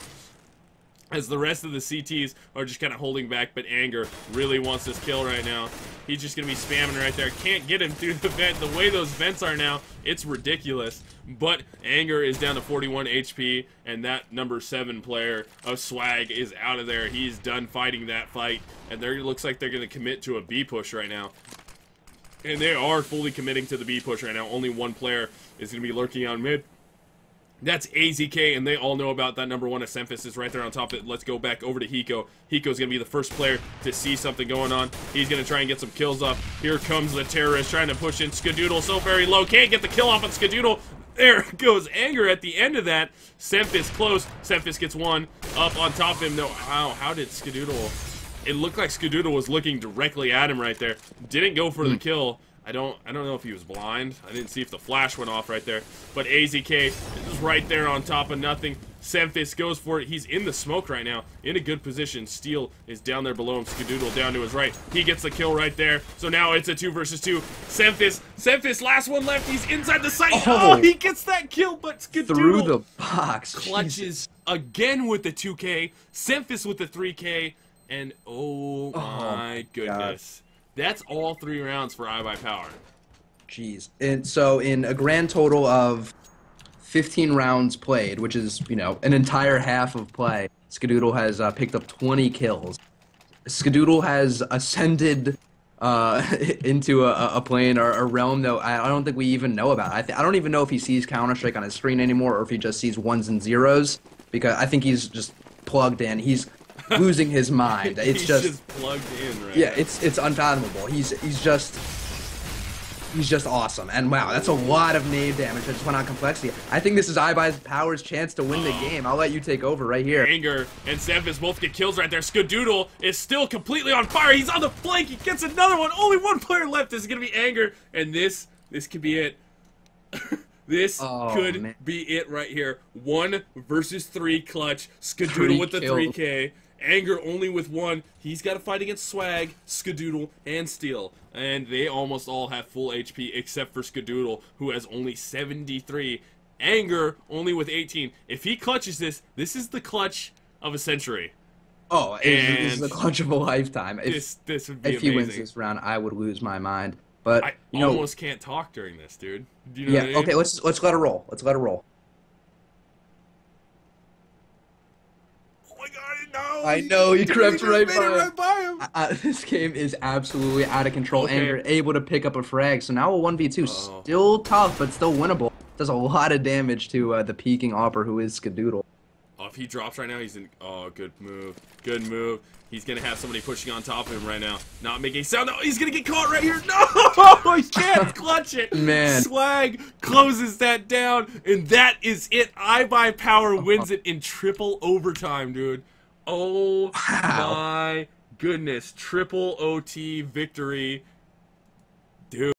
as the rest of the CTs are just kind of holding back, but Anger really wants this kill right now. He's just going to be spamming right there. Can't get him through the vent. The way those vents are now, it's ridiculous. But Anger is down to 41 HP, and that number 7 player of Swag is out of there. He's done fighting that fight, and it looks like they're going to commit to a B push right now. And they are fully committing to the B push right now. Only one player is going to be lurking on mid. That's AZK, and they all know about that. Number 1 of Semphis is right there on top of it. Let's go back over to Hiko. Hiko's going to be the first player to see something going on. He's going to try and get some kills up. Here comes the terrorist trying to push in. Skadoodle so very low. Can't get the kill off on Skadoodle. There goes Anger at the end of that. Semphis close. Semphis gets one up on top of him. No, wow, how did Skadoodle... It looked like Skadoodle was looking directly at him right there. Didn't go for the kill. I don't know if he was blind. I didn't see if the flash went off right there. But AZK is right there on top of nothing. Semphis goes for it. He's in the smoke right now. In a good position. Steel is down there below him. Skadoodle down to his right. He gets the kill right there. So now it's a 2 versus 2. Semphis, last one left. He's inside the site. Oh, he gets that kill, but Skadoodle through the box. Clutches Jesus. Again with the 2K. Semphis with the 3K. And oh my goodness. That's all 3 rounds for iBUYPOWER. Jeez. And so in a grand total of 15 rounds played, which is, you know, an entire half of play, Skadoodle has picked up 20 kills. Skadoodle has ascended into a plane or a realm that I don't think we even know about. I don't even know if he sees Counter-Strike on his screen anymore or if he just sees 1s and 0s, because I think he's just plugged in. He's losing his mind. It's he's just plugged in right yeah, now. it's unfathomable. He's just awesome. And wow, that's a lot of nade damage that just went on CompLexity. I think this is iBUYPOWER's chance to win the game. I'll let you take over right here. Anger and Semphis both get kills right there. Skadoodle is still completely on fire. He's on the flank. He gets another one. Only one player left. This is gonna be Anger, and this could be it. This could be it right here. 1 versus 3 clutch. Skadoodle with the 3K. Anger only with 1. He's got to fight against Swag, Skadoodle, and Steel. And they almost all have full HP except for Skadoodle, who has only 73. Anger only with 18. If he clutches this, this is the clutch of a century. Oh, this is the clutch of a lifetime. This would be if amazing. He wins this round, I would lose my mind. But I you know, almost can't talk during this, dude. Do you know yeah. what I mean? Okay. Let's let it roll. Let's let it roll. I know, he crept right by him. This game is absolutely out of control. Okay. Anger able to pick up a frag. So now a 1v2. Still tough, but still winnable. Does a lot of damage to the peeking Opper, who is Skadoodle. Oh, if he drops right now, he's in... Oh, good move. Good move. He's going to have somebody pushing on top of him right now. Not making sound. No, he's going to get caught right here. No! He can't clutch it. Man. Swag closes that down, and that is it. iBUYPOWER wins it in triple overtime, dude. Oh, wow. My goodness. Triple OT victory. Dude.